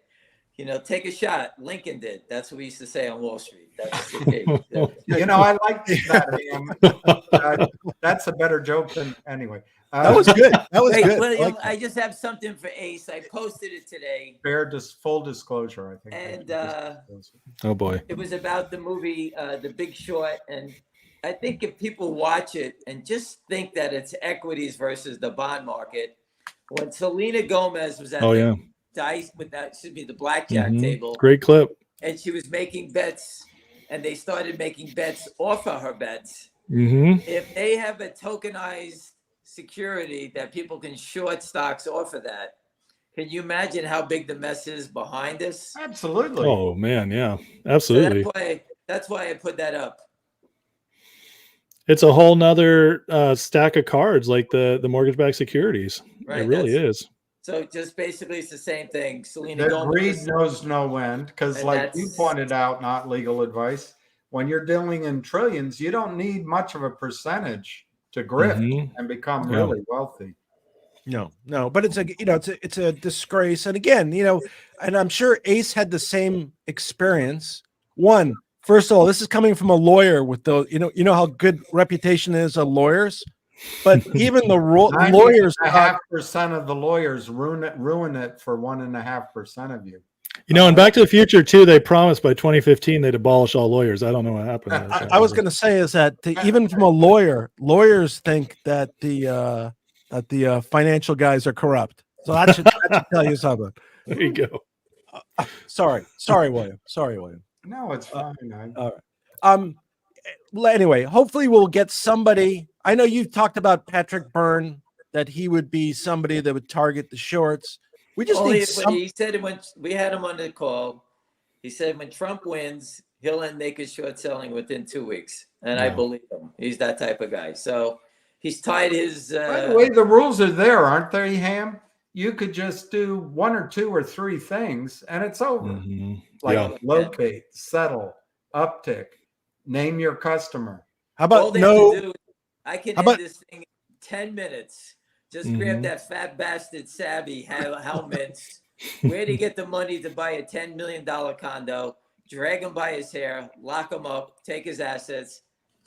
take a shot. Lincoln did. That's what we used to say on Wall Street. That's the I like that. That's a better joke than anyway. That was good. That was good. William, I just have something for Ace. I posted it today. Full disclosure, I think. And oh boy, it was about the movie The Big Short, and I think if people watch it and just think that it's equities versus the bond market, when Selena Gomez was at the blackjack table, great clip, and she was making bets, and they started making bets off of her bets. If they have a tokenized security that people can short stocks off of that, can you imagine how big the mess is behind us? Absolutely. Oh man, yeah, absolutely. So that's why I put that up. It's a whole nother stack of cards, like the mortgage-backed securities. Right, it really is. So just basically it's the same thing. Selena The Gomez. greed knows no end, because like you pointed out, not legal advice, when you're dealing in trillions, you don't need much of a percentage to grift and become really wealthy. No, but it's a disgrace. And again, and I'm sure Ace had the same experience. First of all, this is coming from a lawyer with the, how good reputation is of lawyers, but even the lawyers, 0.5% of the lawyers ruin it for 1.5% of you. In Back to the Future too, they promised by 2015 they'd abolish all lawyers. I don't know what happened. I was going to say is that even from a lawyer, lawyers think that the financial guys are corrupt. So that should tell you something. There you go. Sorry, William. No, it's fine. All right. Anyway, hopefully we'll get somebody. I know you've talked about Patrick Byrne, that he would be somebody that would target the shorts. We just Only need if some. he said it when we had him on the call. He said when Trump wins, he'll end naked short selling within 2 weeks, and I Yeah. believe him. He's that type of guy. So he's tied his. By the way, the rules are there, aren't they, Ham? You could just do 1 or 2 or 3 things and it's over. Mhm. Like Yeah. locate, settle, uptick, name your customer. How all about they have no? to do, I can How end about this thing in 10 minutes. Just grab Mhm. that fat bastard Savvy Helmets. Where'd he get the money to buy a $10 million condo? Drag him by his hair, lock him up, take his assets.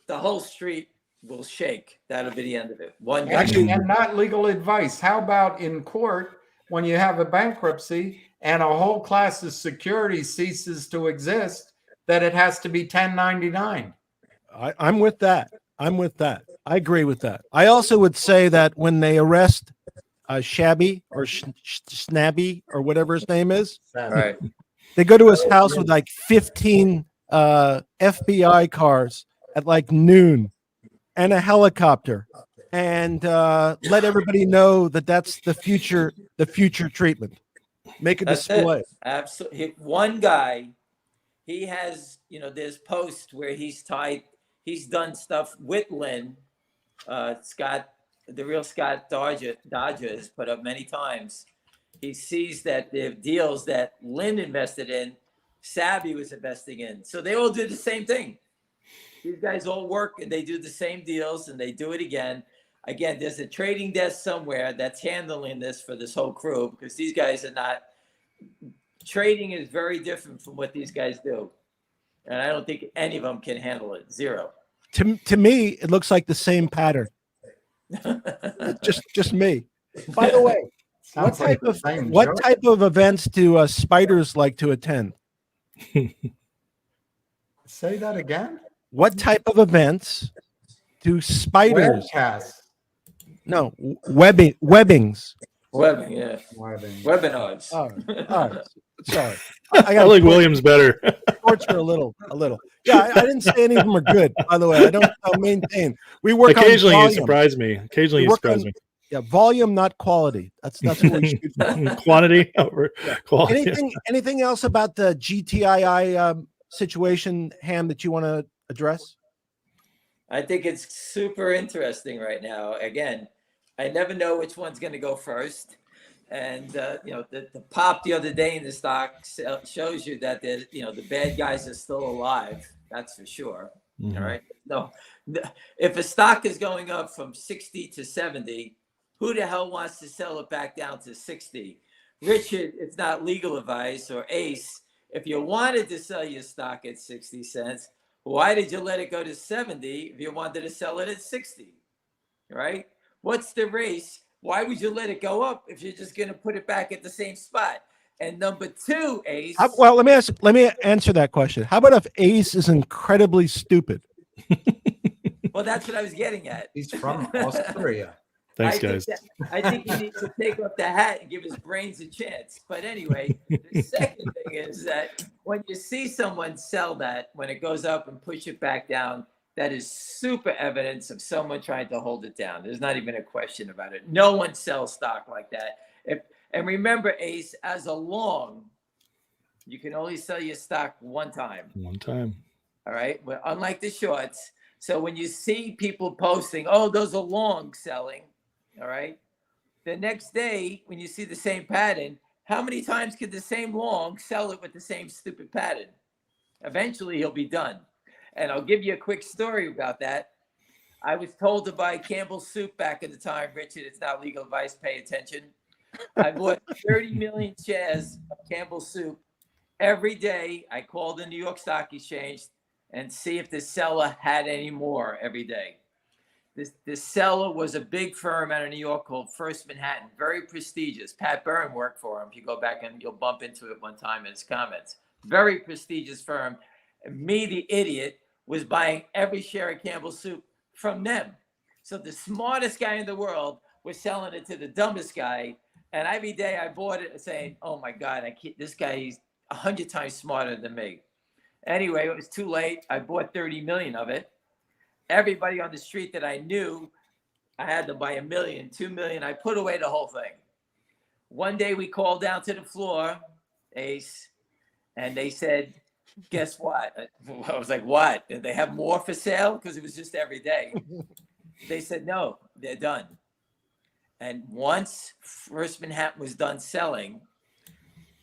The whole street will shake. That'll be the end of it. One guy. Actually- And not legal advice. How about in court when you have a bankruptcy and a whole class of security ceases to exist, that it has to be 1099? I'm with that. I'm with that. I agree with that. I also would say that when they arrest Shabby or Snabby or whatever his name is, All right. they go to his house with like 15 FBI cars at like noon and a helicopter, and let everybody know that that's the future treatment. Make a That's display. it. Absolutely. One guy, he has, there's posts where he's done stuff with Lynn. Scott, the real Scott Dodger has put up many times. He sees that the deals that Lynn invested in, Savvy was investing in. So they all do the same thing. These guys all work and they do the same deals and they do it again. Again, there's a trading desk somewhere that's handling this for this whole crew, because these guys are not. Trading is very different from what these guys do. And I don't think any of them can handle it. Zero. To me, it looks like the same pattern. just me. By the way, Sounds like the same joke. type of events do spiders like to attend? Say that again? What type of events do spiders? Webcasts. No, webbings. Webbing, yeah. Webbing. Webinars. All right. Sorry, I like Williams better. torture a little. Yeah, I didn't say any of them are good. By the way, I'll maintain. We work Occasionally on you volume. surprise me. Occasionally We you work surprise on- me. Yeah, volume, not quality. That's what we shoot for. Quantity over quality. Anything else about the GTII situation, Ham, that you want to address? I think it's super interesting right now. Again, I never know which one's going to go first. And, the pop the other day in the stock shows you that, the bad guys are still alive. That's for sure. Mhm. All right. No, if a stock is going up from 60 to 70, who the hell wants to sell it back down to 60? Richard, it's not legal advice, or Ace. If you wanted to sell your stock at 60 cents, why did you let it go to 70 if you wanted to sell it at 60? Right? What's the race? Why would you let it go up if you're just going to put it back at the same spot? And number two, Ace. Well, let me answer that question. How about if Ace is incredibly stupid? Well, that's what I was getting at. He's from Austria. Thanks, guys. I think he needs to take off the hat and give his brains a chance. But anyway, the second thing is that when you see someone sell that, when it goes up and push it back down, that is super evidence of someone trying to hold it down. There's not even a question about it. No one sells stock like that. And remember, Ace, as a long, you can only sell your stock one time. One time. All right. Well, unlike the shorts. So when you see people posting, oh, those are long selling. All right. The next day, when you see the same pattern, how many times could the same long sell it with the same stupid pattern? Eventually, he'll be done. And I'll give you a quick story about that. I was told to buy Campbell's soup back at the time. Richard, it's not legal advice. Pay attention. I bought 30 million shares of Campbell's soup. Every day, I called the New York Stock Exchange and see if the seller had any more every day. The seller was a big firm out of New York called First Manhattan, very prestigious. Pat Byrne worked for him. If you go back and you'll bump into it one time in his comments. Very prestigious firm. And me, the idiot, was buying every share of Campbell's soup from them. So the smartest guy in the world was selling it to the dumbest guy. And every day I bought it saying, oh my God, this guy is 100 times smarter than me. Anyway, it was too late. I bought 30 million of it. Everybody on the street that I knew, I had to buy 1 million, 2 million. I put away the whole thing. One day we called down to the floor, Ace, and they said, guess what? I was like, what? Did they have more for sale? Because it was just every day. They said, no, they're done. And once First Manhattan was done selling,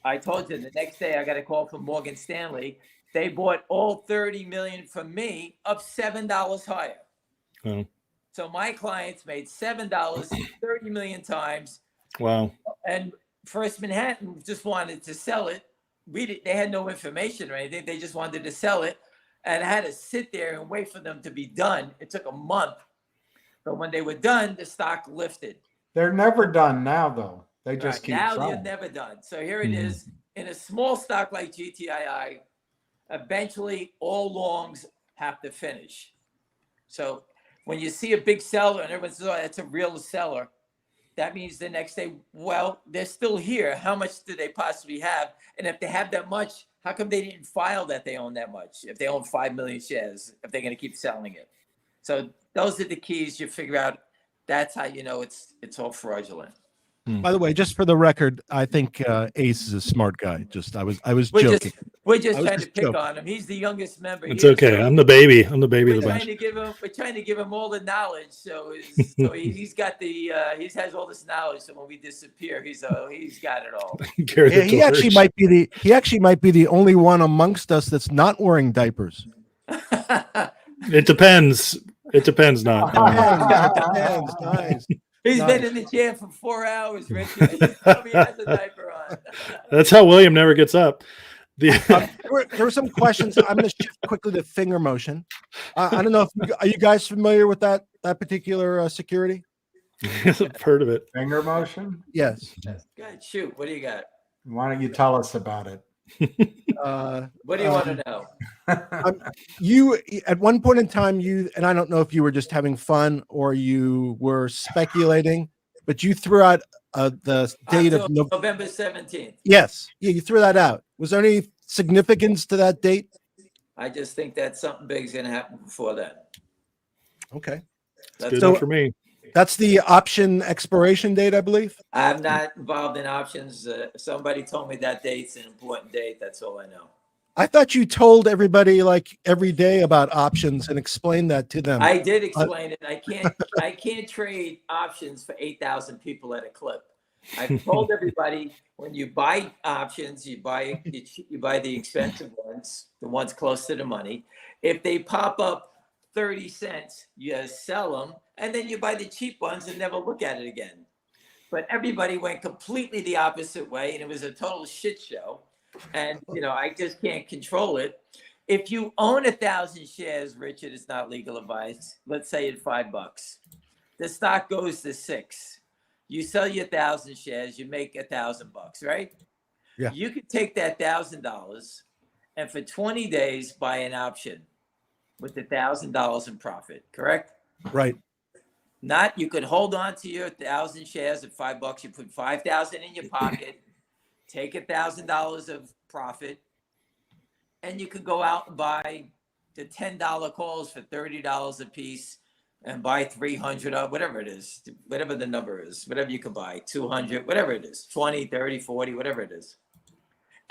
I told you the next day I got a call from Morgan Stanley. They bought all 30 million from me, up $7 higher. Oh. So my clients made $7 30 million times. Wow. And First Manhattan just wanted to sell it. They had no information or anything. They just wanted to sell it. And I had to sit there and wait for them to be done. It took a month. But when they were done, the stock lifted. They're never done now, though. They just keep now selling. they're never done. So here it is. In a small stock like GTII, eventually all longs have to finish. So when you see a big seller and everyone says, oh, that's a real seller, that means the next day, well, they're still here. How much do they possibly have? And if they have that much, how come they didn't file that they own that much? If they own 5 million shares, if they're going to keep selling it. So those are the keys you figure out. That's how you know it's all fraudulent. By the way, just for the record, I think Ace is a smart guy. I was joking. We're just trying to pick on him. He's the youngest member. It's here, okay. so I'm the baby. I'm the baby of we're the trying bunch. to give him. We're trying to give him all the knowledge. So he's got the. He has all this knowledge. So when we disappear, he's got it all. Yeah, he actually might be the only one amongst us that's not wearing diapers. It depends. It depends. Not. It depends. Nice. He's been in the chair for 4 hours, Richard. He has a diaper on. That's how William never gets up. There were some questions. I'm going to shift quickly to finger motion. I don't know if are you guys familiar with that particular security? I've heard of it. Finger motion? Yes. Go ahead, shoot. What do you got? Why don't you tell us about it? What do you want to know? You at one point in time, and I don't know if you were just having fun or you were speculating, but you threw out the date of November 17th. Yes, yeah, you threw that out. Was there any significance to that date? I just think that something big is going to happen before that. Okay, That's good enough for me. That's the option expiration date, I believe. I'm not involved in options. Somebody told me that date's an important date. That's all I know. I thought you told everybody like every day about options and explained that to them. I did explain it. I can't trade options for 8,000 people at a clip. I've told everybody when you buy options, you buy the expensive ones, the ones close to the money. If they pop up 30 cents, you sell them, and then you buy the cheap ones and never look at it again. But everybody went completely the opposite way, and it was a total shit show. And I just can't control it. If you own 1,000 shares, Richard, it's not legal advice. Let's say at $5, the stock goes to $6. You sell your 1,000 shares, you make $1,000, right? Yeah. You could take that $1,000 and for 20 days buy an option with $1,000 in profit, correct? Right. Not you could hold on to your 1,000 shares at $5. You put 5,000 in your pocket, take $1,000 of profit, and you could go out and buy the $10 calls for $30 a piece and buy 300 of whatever it is, whatever the number is, whatever you could buy, 200, whatever it is, 20, 30, 40, whatever it is.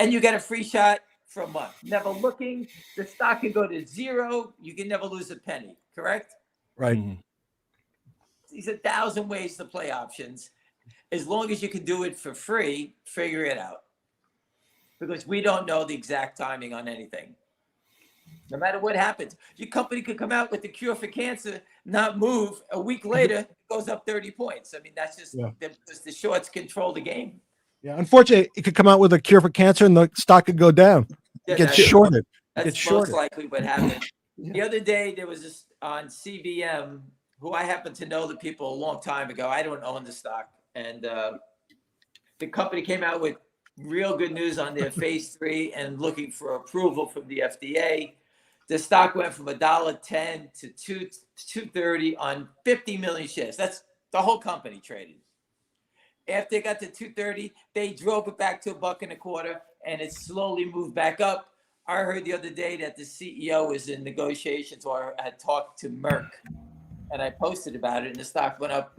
And you get a free shot for a month. Never looking, the stock can go to zero. You can never lose a penny, correct? Right. There's 1,000 ways to play options. As long as you can do it for free, figure it out. Because we don't know the exact timing on anything. No matter what happens, your company could come out with the cure for cancer, not move. A week later, it goes up 30 points. I mean, that's just because the shorts control the game. Yeah, unfortunately, it could come out with a cure for cancer and the stock could go down. It gets shorted. That's most likely what happened. The other day, there was this on CVM, who I happen to know the people a long time ago. I don't own the stock. And the company came out with real good news on their phase 3 and looking for approval from the FDA. The stock went from $1.10 to $2.30 on 50 million shares. That's the whole company traded. After it got to $2.30, they drove it back to $1.25, and it slowly moved back up. I heard the other day that the CEO was in negotiations or had talked to Merck and I posted about it, and the stock went up,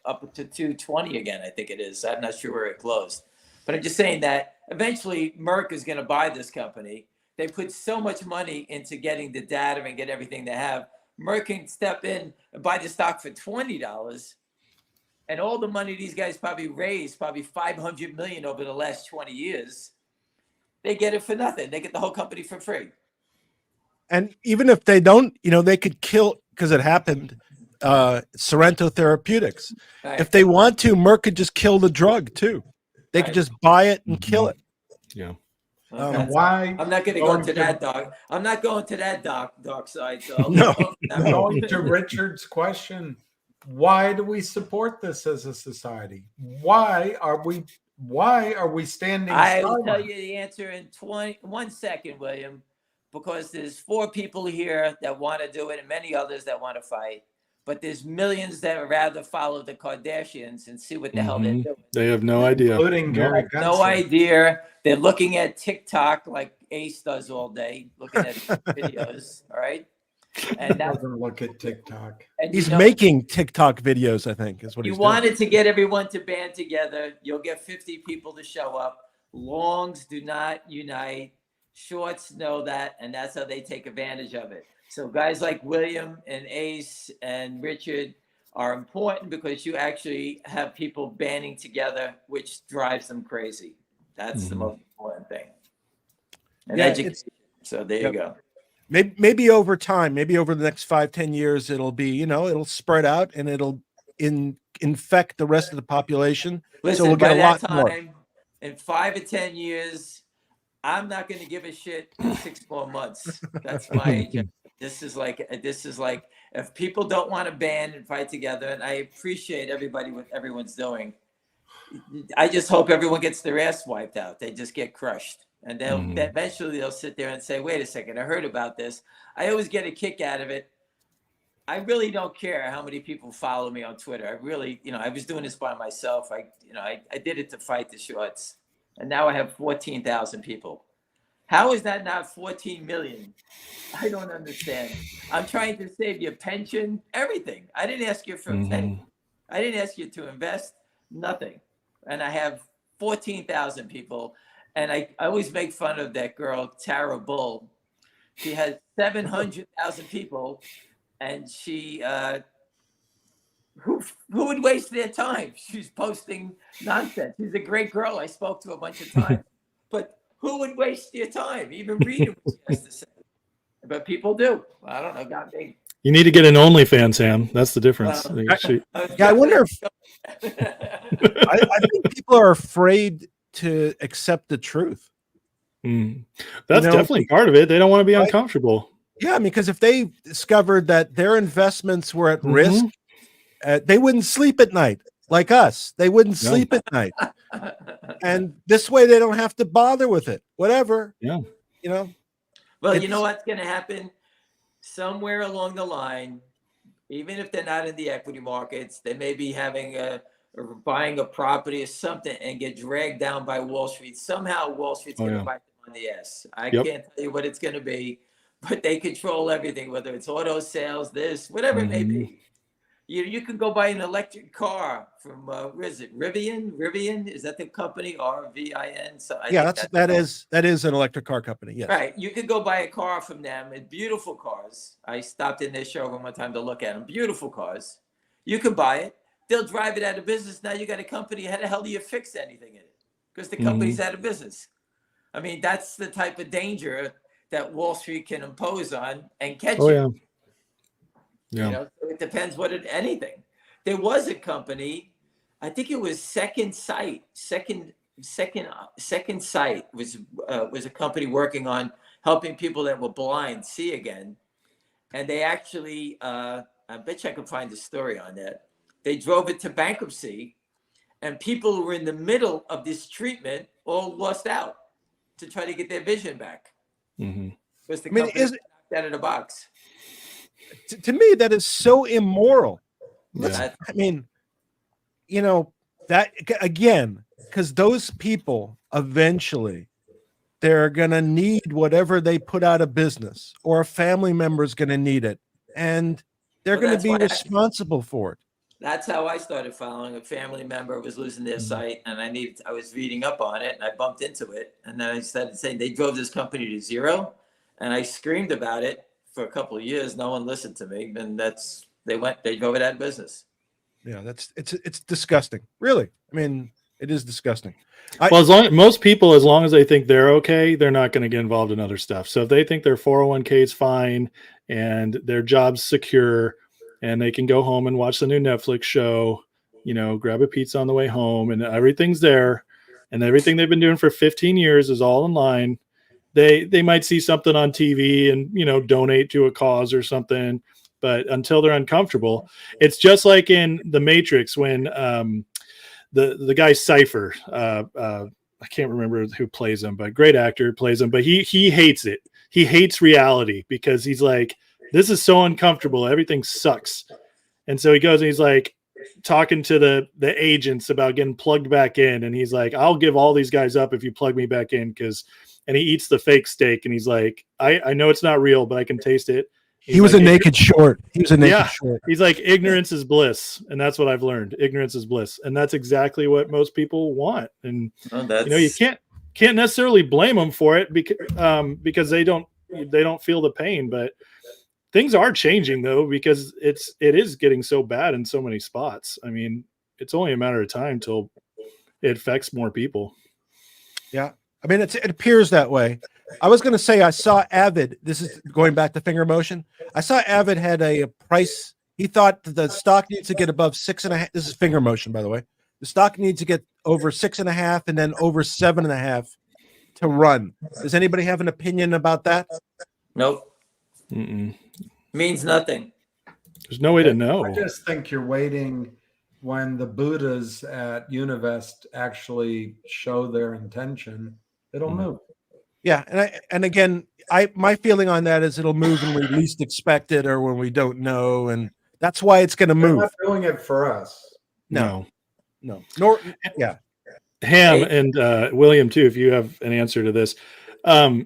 up to 220 again. I think it is. I'm not sure where it closed, but I'm just saying that eventually Merck is going to buy this company. They put so much money into getting the data and get everything they have. Merck can step in and buy the stock for $20, and all the money these guys probably raised, probably $500 million over the last 20 years, they get it for nothing. They get the whole company for free. And even if they don't, they could kill, because it happened, Sorrento Therapeutics. Right. If they want to, Merck could just kill the drug too. They could just buy it and kill it. Yeah. And why? I'm not going to go into that dark. I'm not going to that dark side. So No. Going to Richard's question, why do we support this as a society? Why are we standing I will silent? tell you the answer in 1 second, William, because there's 4 people here that want to do it and many others that want to fight. But there's millions that would rather follow the Kardashians and see what the hell they're doing. They have no idea. Including Gary Gunson. No idea. They're looking at TikTok like Ace does all day, looking at videos. All right. And that, Doesn't look at TikTok. and He's making TikTok videos, I think, is what You he's wanted to get everyone to band together. You'll get 50 people to show up. Longs do not unite. Shorts know that, and that's how they take advantage of it. So guys like William and Ace and Richard are important because you actually have people banding together, which drives them crazy. That's the most important thing. And education. So there you go. Maybe over time, maybe over the next 5-10 years, it'll be, it'll spread out and it'll infect the rest of the population. Listen, so we'll get a lot more. In 5 or 10 years, I'm not going to give a shit in 6 more months. That's my agenda. This is like if people don't want to band and fight together, and I appreciate what everyone's doing. I just hope everyone gets their ass wiped out. They just get crushed. And eventually they'll sit there and say, wait a second, I heard about this. I always get a kick out of it. I really don't care how many people follow me on Twitter. I really, I was doing this by myself. I did it to fight the shorts. And now I have 14,000 people. How is that not 14 million? I don't understand. I'm trying to save your pension, everything. I didn't ask you for a penny. I didn't ask you to invest, nothing. And I have 14,000 people. And I always make fun of that girl, Tara Bull. She has 700,000 people, and she, who would waste their time? She's posting nonsense. She's a great girl. I spoke to a bunch of times. But who would waste your time? Even reading what she has to say. But people do. I don't know. Got me. You need to get an OnlyFans, Sam. That's the difference. I wonder if I think people are afraid to accept the truth. That's definitely part of it. They don't want to be uncomfortable. Yeah, I mean, because if they discovered that their investments were at risk, they wouldn't sleep at night like us. They wouldn't sleep at night. And this way they don't have to bother with it. Whatever. Yeah. Well, you know what's going to happen? Somewhere along the line, even if they're not in the equity markets, they may be or buying a property or something and get dragged down by Wall Street. Somehow Wall Street's going to bite them on the ass. I can't tell you what it's going to be, but they control everything, whether it's auto sales, whatever it may be. You can go buy an electric car from where is it? Rivian? Is that the company? RVIN? So that is an electric car company. Yes. Right. You could go buy a car from them. And beautiful cars. I stopped in their showroom one time to look at them. Beautiful cars. You can buy it. They'll drive it out of business. Now you got a company. How the hell do you fix anything in it? Because the company's out of business. I mean, that's the type of danger that Wall Street can impose on and catch you. Yeah. So it depends anything. There was a company, I think it was Second Sight. Second Sight was a company working on helping people that were blind see again. And they actually, I bet you I could find a story on that. They drove it to bankruptcy, and people who were in the middle of this treatment all lost out to try to get their vision back. Because the company knocked out of the box. To me, that is so immoral. I mean, that again, because those people eventually they're going to need whatever they put out of business, or a family member is going to need it. And they're Well, going to that's be why responsible for it. That's how I started following. A family member was losing their sight, and I was reading up on it, and I bumped into it, and then I started saying they drove this company to zero, and I screamed about it for a couple of years. No one listened to me, and they drove it out of business. Yeah, it's disgusting. Really, I mean, it is disgusting. Well, most people, as long as they think they're okay, they're not going to get involved in other stuff. So if they think their 401k is fine and their job's secure and they can go home and watch the new Netflix show, grab a pizza on the way home and everything's there and everything they've been doing for 15 years is all in line, they might see something on TV and, donate to a cause or something. But until they're uncomfortable, it's just like in The Matrix when the guy Cypher, I can't remember who plays him, but great actor plays him. But he hates it. He hates reality because he's like, this is so uncomfortable. Everything sucks. And so he goes and he's like talking to the agents about getting plugged back in. And he's like, I'll give all these guys up if you plug me back in. And he eats the fake steak and he's like, I know it's not real, but I can taste it. He was a naked short. He was a naked short. He's like, ignorance is bliss. And that's what I've learned. Ignorance is bliss. And that's exactly what most people want. And, you can't necessarily blame them for it because they don't feel the pain. But things are changing, though, because it is getting so bad in so many spots. I mean, it's only a matter of time till it affects more people. Yeah. I mean, it appears that way. I was going to say I saw Avid. This is going back to finger motion. I saw Avid had a price. He thought the stock needs to get above 6.5. This is finger motion, by the way. The stock needs to get over 6.5 and then over 7.5 to run. Does anybody have an opinion about that? Nope. Mm-mm. Means nothing. There's no way to know. I just think you're waiting when the Buddhas at Univest actually show their intention. It'll move. Yeah, and again, my feeling on that is it'll move when we least expect it or when we don't know, and that's why it's going to move. They're not doing it for us. No. Nor, yeah. Ham and William too, if you have an answer to this,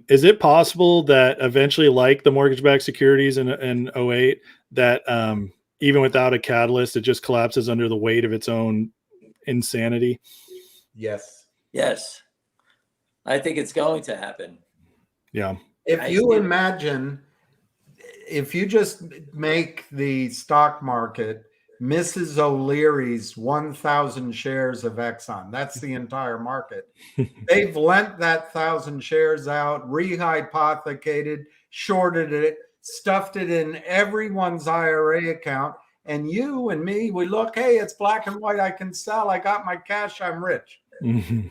is it possible that eventually, like the mortgage-backed securities in 2008, that even without a catalyst, it just collapses under the weight of its own insanity? Yes. I think it's going to happen. Yeah. If you imagine, if you just make the stock market Mrs. O'Leary's 1,000 shares of Exxon, that's the entire market. They've lent that 1,000 shares out, rehypothecated, shorted it, stuffed it in everyone's IRA account. And you and me, we look, hey, it's black and white. I can sell. I got my cash. I'm rich. Mm-hmm.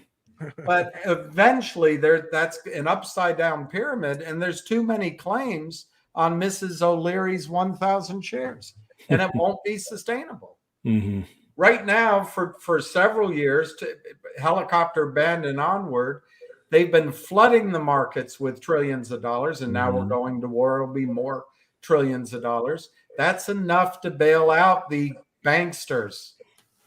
But eventually that's an upside down pyramid. And there's too many claims on Mrs. O'Leary's 1,000 shares. And it won't be sustainable. Mm-hmm. Right now, for several years, to helicopter bend and onward, they've been flooding the markets with trillions of dollars. And now we're going to war. It'll be more trillions of dollars. That's enough to bail out the banksters.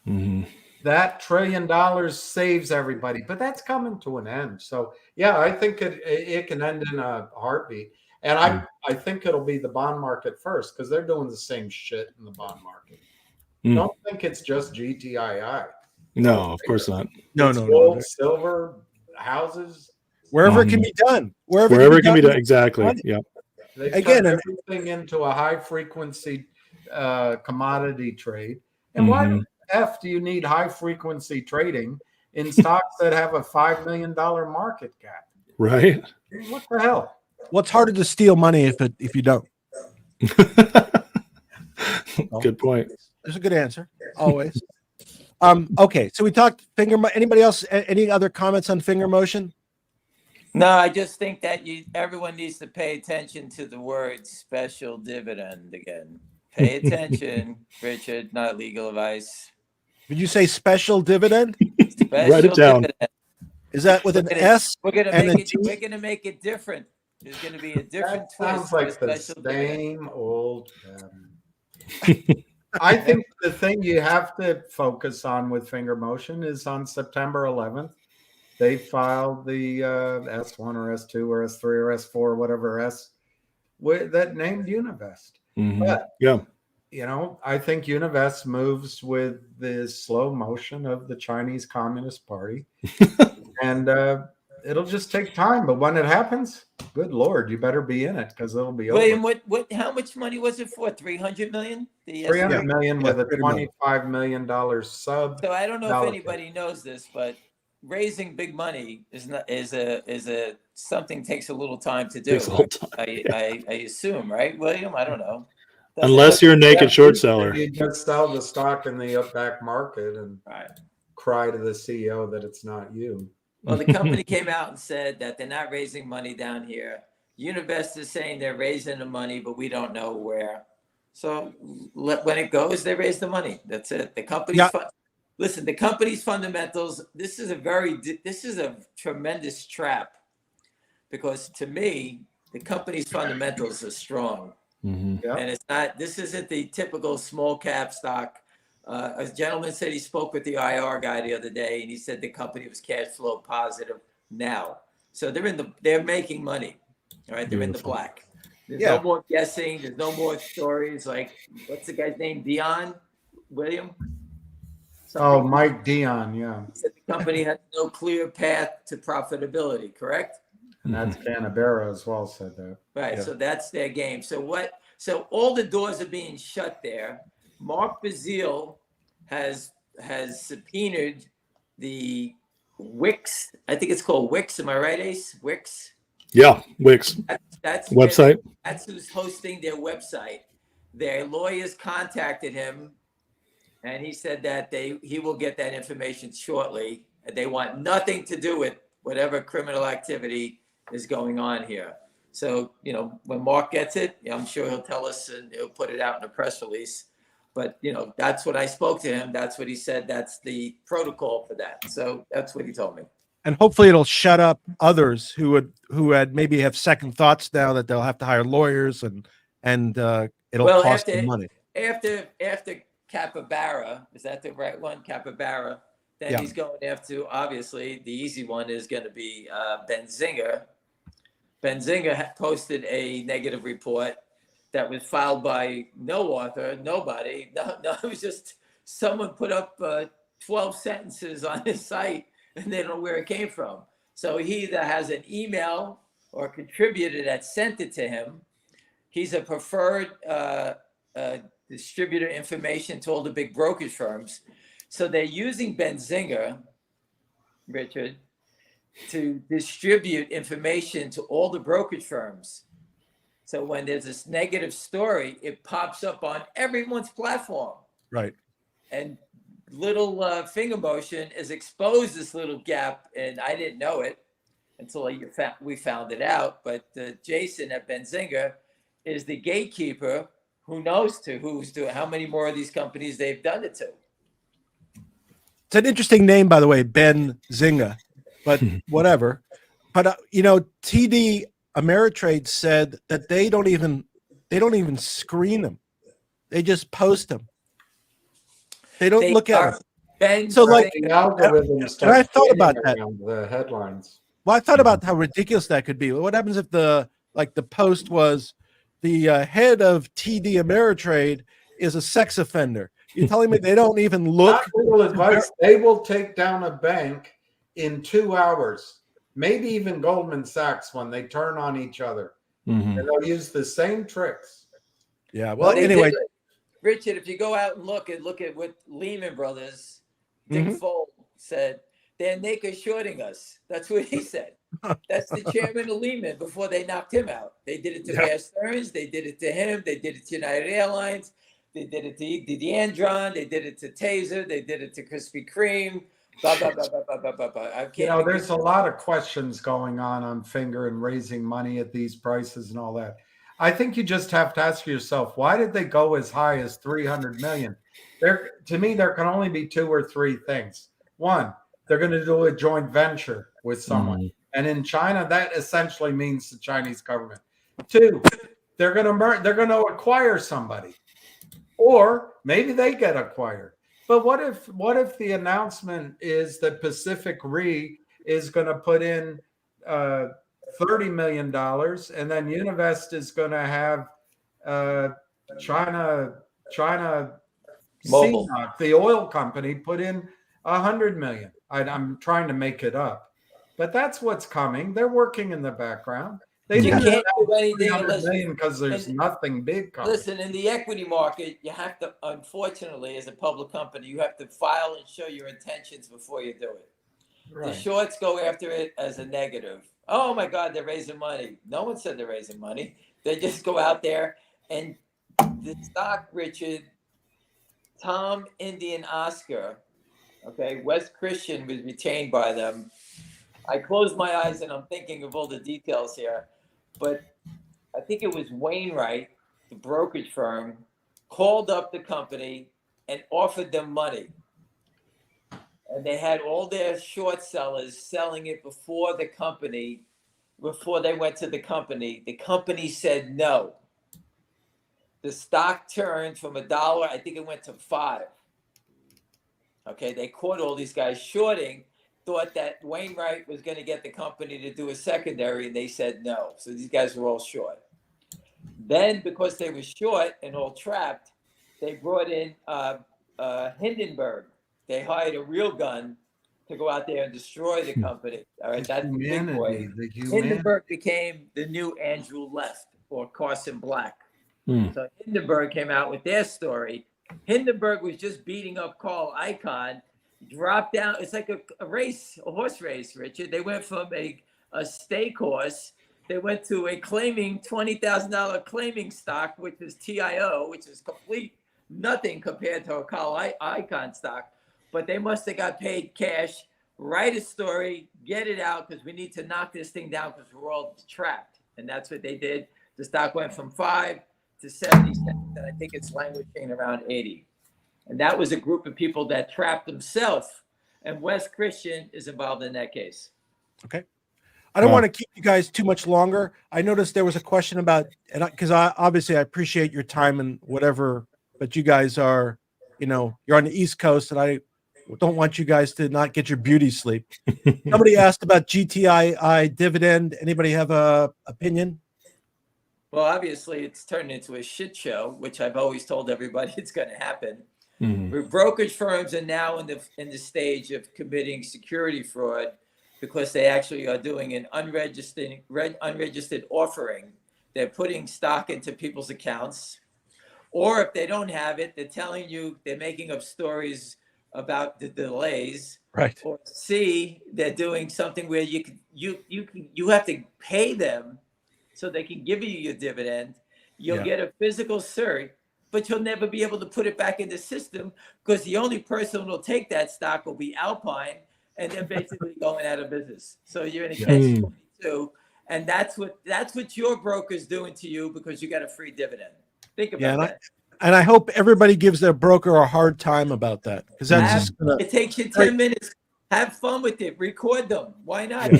Mm-hmm. That $1 trillion saves everybody, but that's coming to an end. So, yeah, I think it can end in a heartbeat. And I think it'll be the bond market first because they're doing the same shit in the bond market. Don't think it's just GTII. No, of course not. No. Gold, silver, houses. Wherever it can be done. Wherever it can be done. Exactly. Yeah. They Again, turn everything into a high frequency commodity trade. And why the F do you need high frequency trading in stocks that have a $5 million market cap? Right. What the hell? Well, it's harder to steal money if you don't. Good point. There's a good answer. Always. Okay, so we talked anybody else, any other comments on finger motion? No, I just think that everyone needs to pay attention to the word special dividend again. Pay attention, Richard, not legal advice. Did you say special dividend? Write it down. Dividend. Is that with an S? We're gonna and make a it. We're gonna make it different. There's gonna be a different That twist. sounds like to the a special dividend. same old. I think the thing you have to focus on with finger motion is on September 11th. They filed the S1 or S2 or S3 or S4, whatever S that named Univest. Mm-hmm. But yeah, I think Univest moves with the slow motion of the Chinese Communist Party, and it'll just take time. But when it happens, good Lord, you better be in it because it'll be William, over. how much money was it for? 300 million? The 300 million with a 300 million. $25 million sub. So I don't know if allocation. anybody knows this, but raising big money is a something takes a little time to do. Takes a little time. I assume, right, William? I don't know. Unless you're a naked short seller. You just sell the stock in the back market and Right. cry to the CEO that it's not you. Well, the company came out and said that they're not raising money down here. Univest is saying they're raising the money, but we don't know where. So when it goes, they raise the money. That's it. The company's listen. The company's fundamentals. This is a tremendous trap, because to me, the company's fundamentals are strong, Mhm. Yeah. and it's not. This isn't the typical small cap stock. A gentleman said he spoke with the IR guy the other day, and he said the company was cash flow positive now. So they're making money. All right, they're in the Beautiful. black. There's Yeah. no more guessing. There's no more stories like, what's the guy's name? Dion William? Oh, Mike Dion, yeah. He said the company has no clear path to profitability, correct? And that's Canberra as well said that. Right. Yeah. So that's their game. So all the doors are being shut there. Mark Bazile has subpoenaed the Wix. I think it's called Wix. Am I right, Ace? Wix. Yeah, Wix That's website. That's who's hosting their website. Their lawyers contacted him, and he said that he will get that information shortly. They want nothing to do with whatever criminal activity is going on here. So, when Mark gets it, I'm sure he'll tell us and he'll put it out in a press release. But, that's what I spoke to him. That's what he said. That's the protocol for that. So that's what he told me. And hopefully it'll shut up others who had maybe have second thoughts now that they'll have to hire lawyers and it'll cost them money. After Capybara, is that the right one? Capybara. Then he's going after, obviously, the easy one is going to be Benzinger. Benzinger posted a negative report that was filed by no author, nobody. No, it was just someone put up 12 sentences on his site, and they don't know where it came from. So he either has an email or a contributor that sent it to him. He's a preferred distributor information to all the big brokerage firms. So they're using Benzinger, Richard, to distribute information to all the brokerage firms. So when there's this negative story, it pops up on everyone's platform. Right. And little finger motion has exposed this little gap, and I didn't know it until we found it out. But Jason at Benzinger is the gatekeeper who knows who's doing how many more of these companies they've done it to. It's an interesting name, by the way, Benzinger, but whatever. But TD Ameritrade said that they don't even screen them; they just post them. They don't look at them. So, like, the algorithms and I thought about that. The headlines. Well, I thought about how ridiculous that could be. What happens if the post was the head of TD Ameritrade is a sex offender? You're telling me they don't even look? Not legal advice. They will take down a bank in 2 hours, maybe even Goldman Sachs when they turn on each other. Mhm. And they'll use the same tricks. Yeah. Well, anyway, Richard, if you go out and look at what Lehman Brothers, Dick Fole said, they're naked shorting us. That's what he said. That's the chairman of Lehman before they knocked him out. They did it to Bear Stearns. They did it to him. They did it to United Airlines. They did it to Andron. They did it to Taser. They did it to Krispy Kreme. Blah, blah, blah, blah, blah, blah, blah. There's a lot of questions going on Finger and raising money at these prices and all that. I think you just have to ask yourself, why did they go as high as 300 million? To me, there can only be 2 or 3 things. One, they're going to do a joint venture with someone. And in China, that essentially means the Chinese government. 2, they're going to acquire somebody. Or maybe they get acquired. But what if the announcement is that Pacific Re is going to put in $30 million, and then Univest is going to have China China Mobile. CNOOC, the oil company, put in 100 million. I'm trying to make it up, but that's what's coming. They're working in the background. They You didn't can't do announce anything 300 unless million because there's and- nothing big coming. Listen, in the equity market, you have to, unfortunately, as a public company, you have to file and show your intentions before you do it. Right. The shorts go after it as a negative. Oh my God, they're raising money. No one said they're raising money. They just go out there and the stock, Richard, Tom, Indian, Oscar, okay, Wes Christian was retained by them. I closed my eyes and I'm thinking of all the details here, but I think it was Wainwright, the brokerage firm, called up the company and offered them money. And they had all their short sellers selling it before the company, before they went to the company. The company said no. The stock turned from $1, I think it went to $5. Okay, they caught all these guys shorting, thought that Wainwright was going to get the company to do a secondary, and they said no. So these guys were all short. Then, because they were short and all trapped, they brought in Hindenburg. They hired a real gun to go out there and destroy the company. All right, that's the big boy. Hindenburg became the new Andrew Left or Carson Black. So Hindenburg came out with their story. Hindenburg was just beating up Carl Icahn, dropped down. It's like a race, a horse race, Richard. They went from a stake horse. They went to a claiming $20,000 claiming stock, which is TIO, which is complete nothing compared to a Carl Icahn stock. But they must have got paid cash. Write a story, get it out, because we need to knock this thing down because we're all trapped. And that's what they did. The stock went from 5 to 70 cents, and I think it's languishing around 80. And that was a group of people that trapped themselves. And Wes Christian is involved in that case. Okay. I don't want to keep you guys too much longer. I noticed there was a question about, and because obviously I appreciate your time and whatever, but you guys are, you're on the East Coast, and I don't want you guys to not get your beauty sleep. Somebody asked about GTI dividend. Anybody have a opinion? Well, obviously, it's turned into a shit show, which I've always told everybody it's going to happen. Brokerage firms are now in the stage of committing security fraud because they actually are doing an unregistered offering. They're putting stock into people's accounts, or if they don't have it, they're telling you they're making up stories about the delays. Right. Or C, they're doing something where you have to pay them so they can give you your dividend. You'll get a physical cert, but you'll never be able to put it back in the system because the only person who will take that stock will be Alpine, and they're basically going out of business. So you're in a catch-22, and that's what your broker's doing to you because you got a free dividend. Think about that. And I hope everybody gives their broker a hard time about that, because that's it takes you 10 minutes. Have fun with it. Record them. Why not?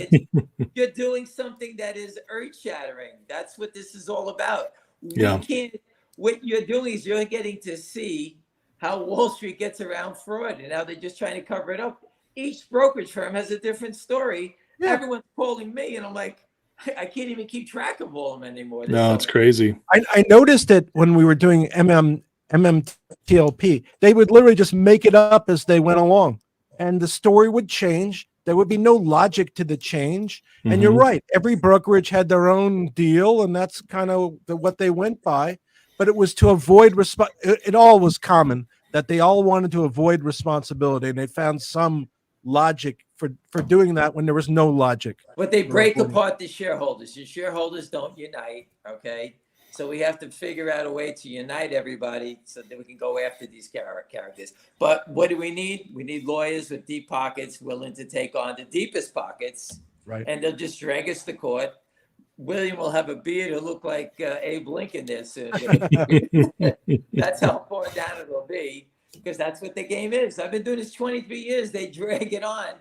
You're doing something that is earth-shattering. That's what this is all about. What you're doing is you're getting to see how Wall Street gets around fraud and how they're just trying to cover it up. Each brokerage firm has a different story. Everyone's calling me, and I'm like, I can't even keep track of all of them anymore. It's crazy. I noticed it when we were doing MMTLP. They would literally just make it up as they went along, and the story would change. There would be no logic to the change. And you're right. Every brokerage had their own deal, and that's kind of what they went by. But it was to avoid it all was common that they all wanted to avoid responsibility, and they found some logic for doing that when there was no logic. But they break apart the shareholders. Your shareholders don't unite, okay? So we have to figure out a way to unite everybody so that we can go after these characters. But what do we need? We need lawyers with deep pockets willing to take on the deepest pockets. Right. And they'll just drag us to court. William will have a beard. It'll look like Abe Lincoln there soon. That's how far down it will be, because that's what the game is. I've been doing this 23 years. They drag it on.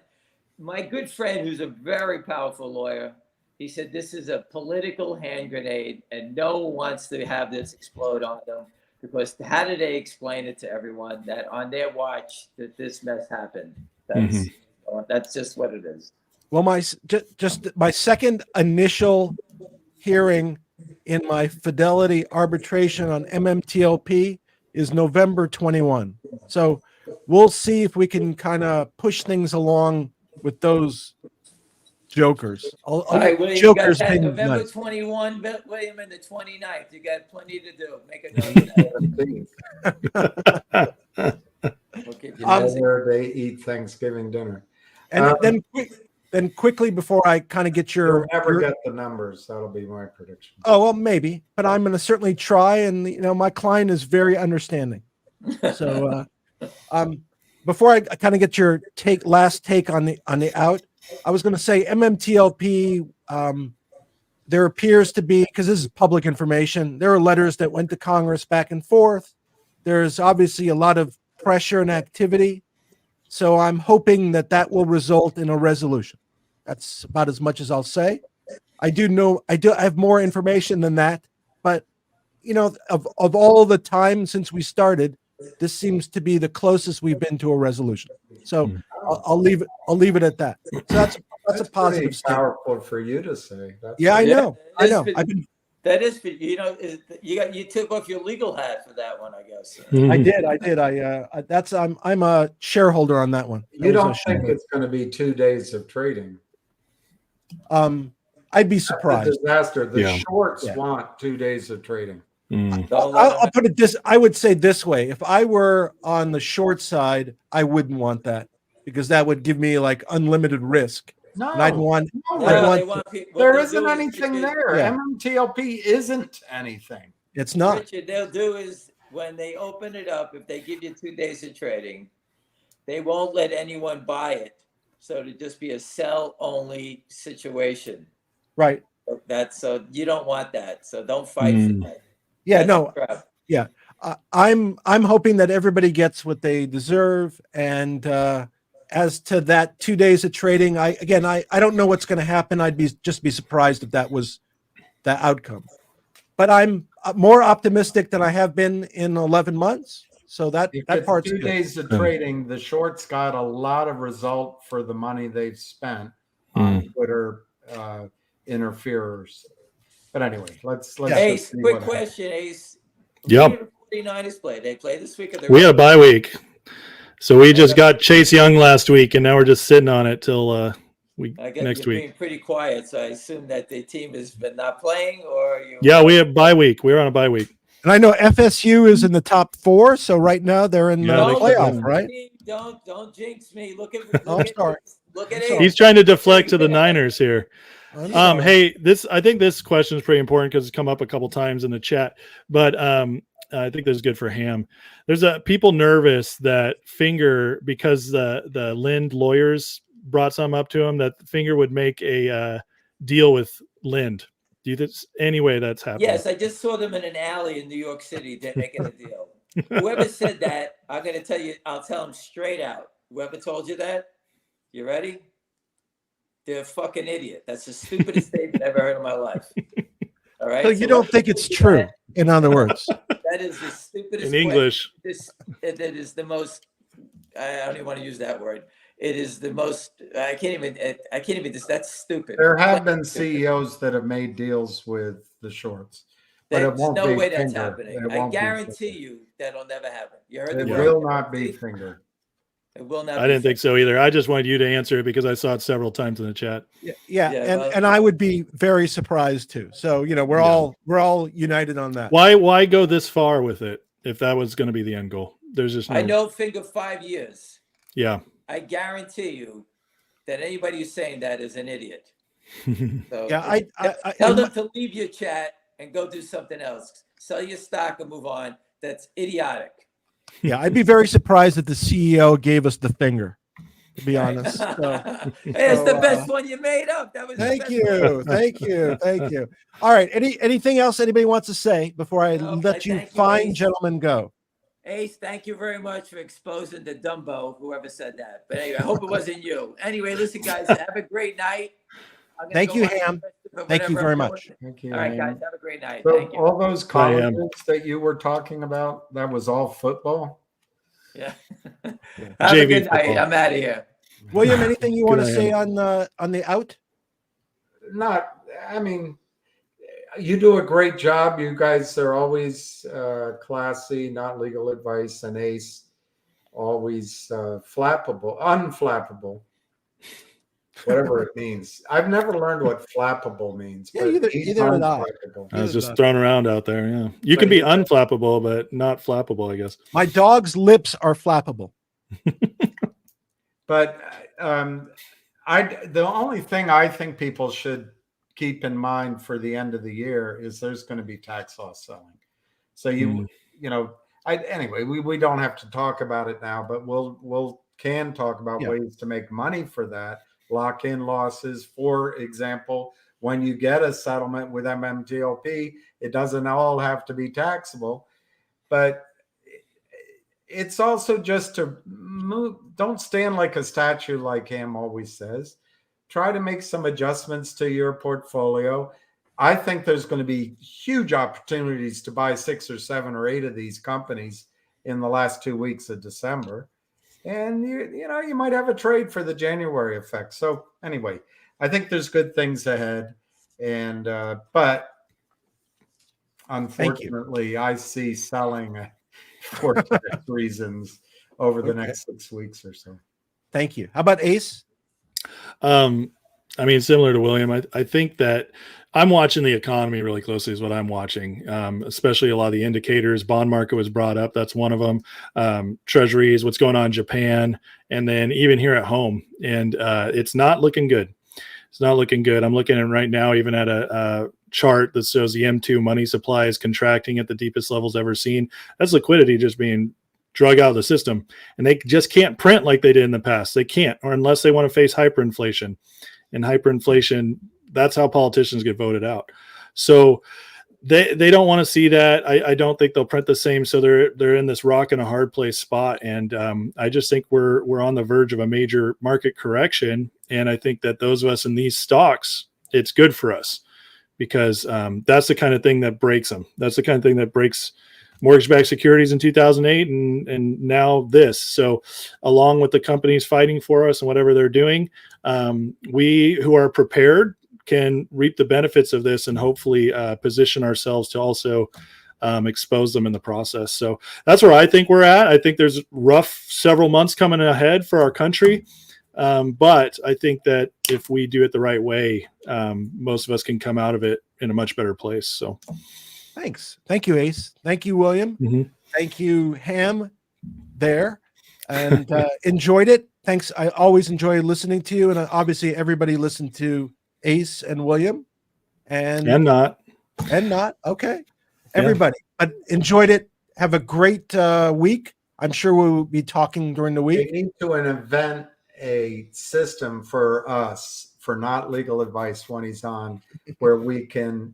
My good friend, who's a very powerful lawyer, he said this is a political hand grenade, and no one wants to have this explode on them, because how do they explain it to everyone that on their watch that this mess happened? That's just what it is. Well, my second initial hearing in my fidelity arbitration on MMTLP is November 21. So we'll see if we can kind of push things along with those jokers. All right, William, you got that November 21, William, and the 29th. You got plenty to do. Make a note of that. We'll keep you busy. Where they eat Thanksgiving dinner. And then quickly before I kind of get You'll never get the numbers. That'll be my prediction. Oh, well, maybe, but I'm going to certainly try. And, my client is very understanding. So before I kind of get your last take on the out, I was going to say MMTLP, there appears to be, because this is public information, there are letters that went to Congress back and forth. There's obviously a lot of pressure and activity. So I'm hoping that will result in a resolution. That's about as much as I'll say. I have more information than that, but of all the time since we started, this seems to be the closest we've been to a resolution. So I'll leave it at that. So that's a positive statement. Powerful for you to say. I know. That is, you took off your legal hat for that one, I guess. I did. I'm a shareholder on that one. You don't think it's going to be 2 days of trading? I'd be surprised. That's a disaster. The shorts want 2 days of trading. I'll put it this. I would say this way: if I were on the short side, I wouldn't want that because that would give me like unlimited risk. No, and I'd want. There isn't anything there. Yeah. MMTLP isn't anything. It's not. Richard, they'll do is when they open it up, if they give you 2 days of trading, they won't let anyone buy it. So it'll just be a sell-only situation. Right. So you don't want that. So don't fight for that. Yeah. Yeah. I'm hoping that everybody gets what they deserve. And as to that 2 days of trading, I don't know what's going to happen. I'd just be surprised if that was the outcome. But I'm more optimistic than I have been in 11 months. So that part's 2 good. days of trading, the shorts got a lot of result for the money they've spent on Twitter interferers. But anyway, let's Ace, quick question, Ace. Yep. 49ers play. They play this week. We had a bye week. So we just got Chase Young last week, and now we're just sitting on it till next week. Being pretty quiet, so I assume that the team has been not playing, or you. Yeah, we have bye week. We're on a bye week. And I know FSU is in the top 4, so right now they're in the playoff, right? Don't jinx me. Look at. I'm sorry. Look at it. He's trying to deflect to the Niners here. Hey, I think this question is pretty important because it's come up a couple times in the chat, but I think this is good for Ham. There's people nervous that Finger, because the Lind lawyers brought some up to him, that Finger would make a deal with Lind. Do you think any way that's happening? Yes, I just saw them in an alley in New York City. They're making a deal. Whoever said that, I'm going to tell you. I'll tell them straight out. Whoever told you that, you ready? They're a fucking idiot. That's the stupidest statement I've ever heard in my life. All right. So you don't think it's true, in other words? That is the stupidest. In English. That is the most. I don't even want to use that word. It is the most. I can't even. That's stupid. There have been CEOs that have made deals with the shorts. But There's no way that's Finger. happening. I guarantee you that'll never happen. You heard it the will word. not be Finger. It will not. I didn't think so either. I just wanted you to answer it because I saw it several times in the chat. And I would be very surprised too. So we're all united on that. Why go this far with it if that was going to be the end goal? There's just no. I know Finger 5 years. Yeah. I guarantee you that anybody who's saying that is an idiot. So I tell them to leave your chat and go do something else. Sell your stock and move on. That's idiotic. Yeah, I'd be very surprised if the CEO gave us the finger, to be honest. It's the best one you made up. That was. Thank you. All right. Anything else anybody wants to say before I let you fine gentlemen go? Ace, thank you very much for exposing the Dumbo, whoever said that. But anyway, I hope it wasn't you. Anyway, listen, guys, have a great night. Thank you, Ham. Thank you very much. Thank you. All right, guys, have a great night. So Thank you. all those colleges that you were talking about, that was all football? Yeah. Have a good night. I'm out of here. William, anything you want to say on the out? I you do a great job. You guys are always classy, not legal advice, and Ace always unflappable, whatever it means. I've never learned what flappable means, Yeah, but either he's did I. unflappable. I was Either just did I. thrown around out there. Yeah, you can be unflappable, but not flappable, I guess. My dog's lips are flappable. But the only thing I think people should keep in mind for the end of the year is there's going to be tax loss selling. So you know, anyway, we don't have to talk about it now, but we'll talk about ways to make money for that. Lock in losses. For example, when you get a settlement with MMTLP, it doesn't all have to be taxable, but it's also just to move. Don't stand like a statue, like Ham always says. Try to make some adjustments to your portfolio. I think there's going to be huge opportunities to buy 6 or 7 or 8 of these companies in the last 2 weeks of December. And you might have a trade for the January effect. So anyway, I think there's good things ahead. And but unfortunately, I see selling for tax reasons over the next 6 weeks or so. Thank you. How about Ace? I mean, similar to William, I think that I'm watching the economy really closely is what I'm watching, especially a lot of the indicators. Bond market was brought up. That's one of them. Treasuries, what's going on in Japan, and then even here at home. And it's not looking good. It's not looking good. I'm looking at right now, even at a chart that shows the M2 money supply is contracting at the deepest levels ever seen. That's liquidity just being drug out of the system. And they just can't print like they did in the past. They can't, or unless they want to face hyperinflation. And hyperinflation, that's how politicians get voted out. So they don't want to see that. I don't think they'll print the same. So they're in this rock and a hard place spot. And I just think we're on the verge of a major market correction. And I think that those of us in these stocks, it's good for us because that's the kind of thing that breaks them. That's the kind of thing that breaks mortgage-backed securities in 2008 and now this. So along with the companies fighting for us and whatever they're doing, we who are prepared can reap the benefits of this and hopefully position ourselves to also expose them in the process. So that's where I think we're at. I think there's rough several months coming ahead for our country. But I think that if we do it the right way, most of us can come out of it in a much better place. So thanks. Thank you, Ace. Thank you, William. Thank you, Ham, there. And enjoyed it. Thanks. I always enjoy listening to you. And obviously everybody listened to Ace and William. And not. Okay. Everybody. But enjoyed it. Have a great week. I'm sure we'll be talking during the week. We need to invent a system for us for not legal advice when he's on where we can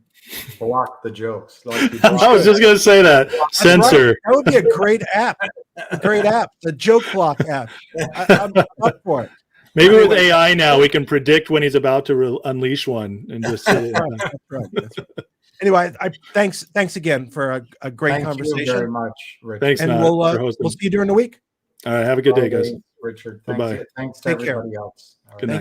block the jokes. Like I was just going to say that. Censor. Right. That would be a great app. The joke block app. I'm up for it. Maybe with AI now, we can predict when he's about to unleash one and just say That's right. Anyway, thanks again for a great conversation. Thank you very much, Richard. Thanks, and we'll see you during the week. All right, have a good day, guys. Richard. Bye-bye. Thanks to everybody else. Good night.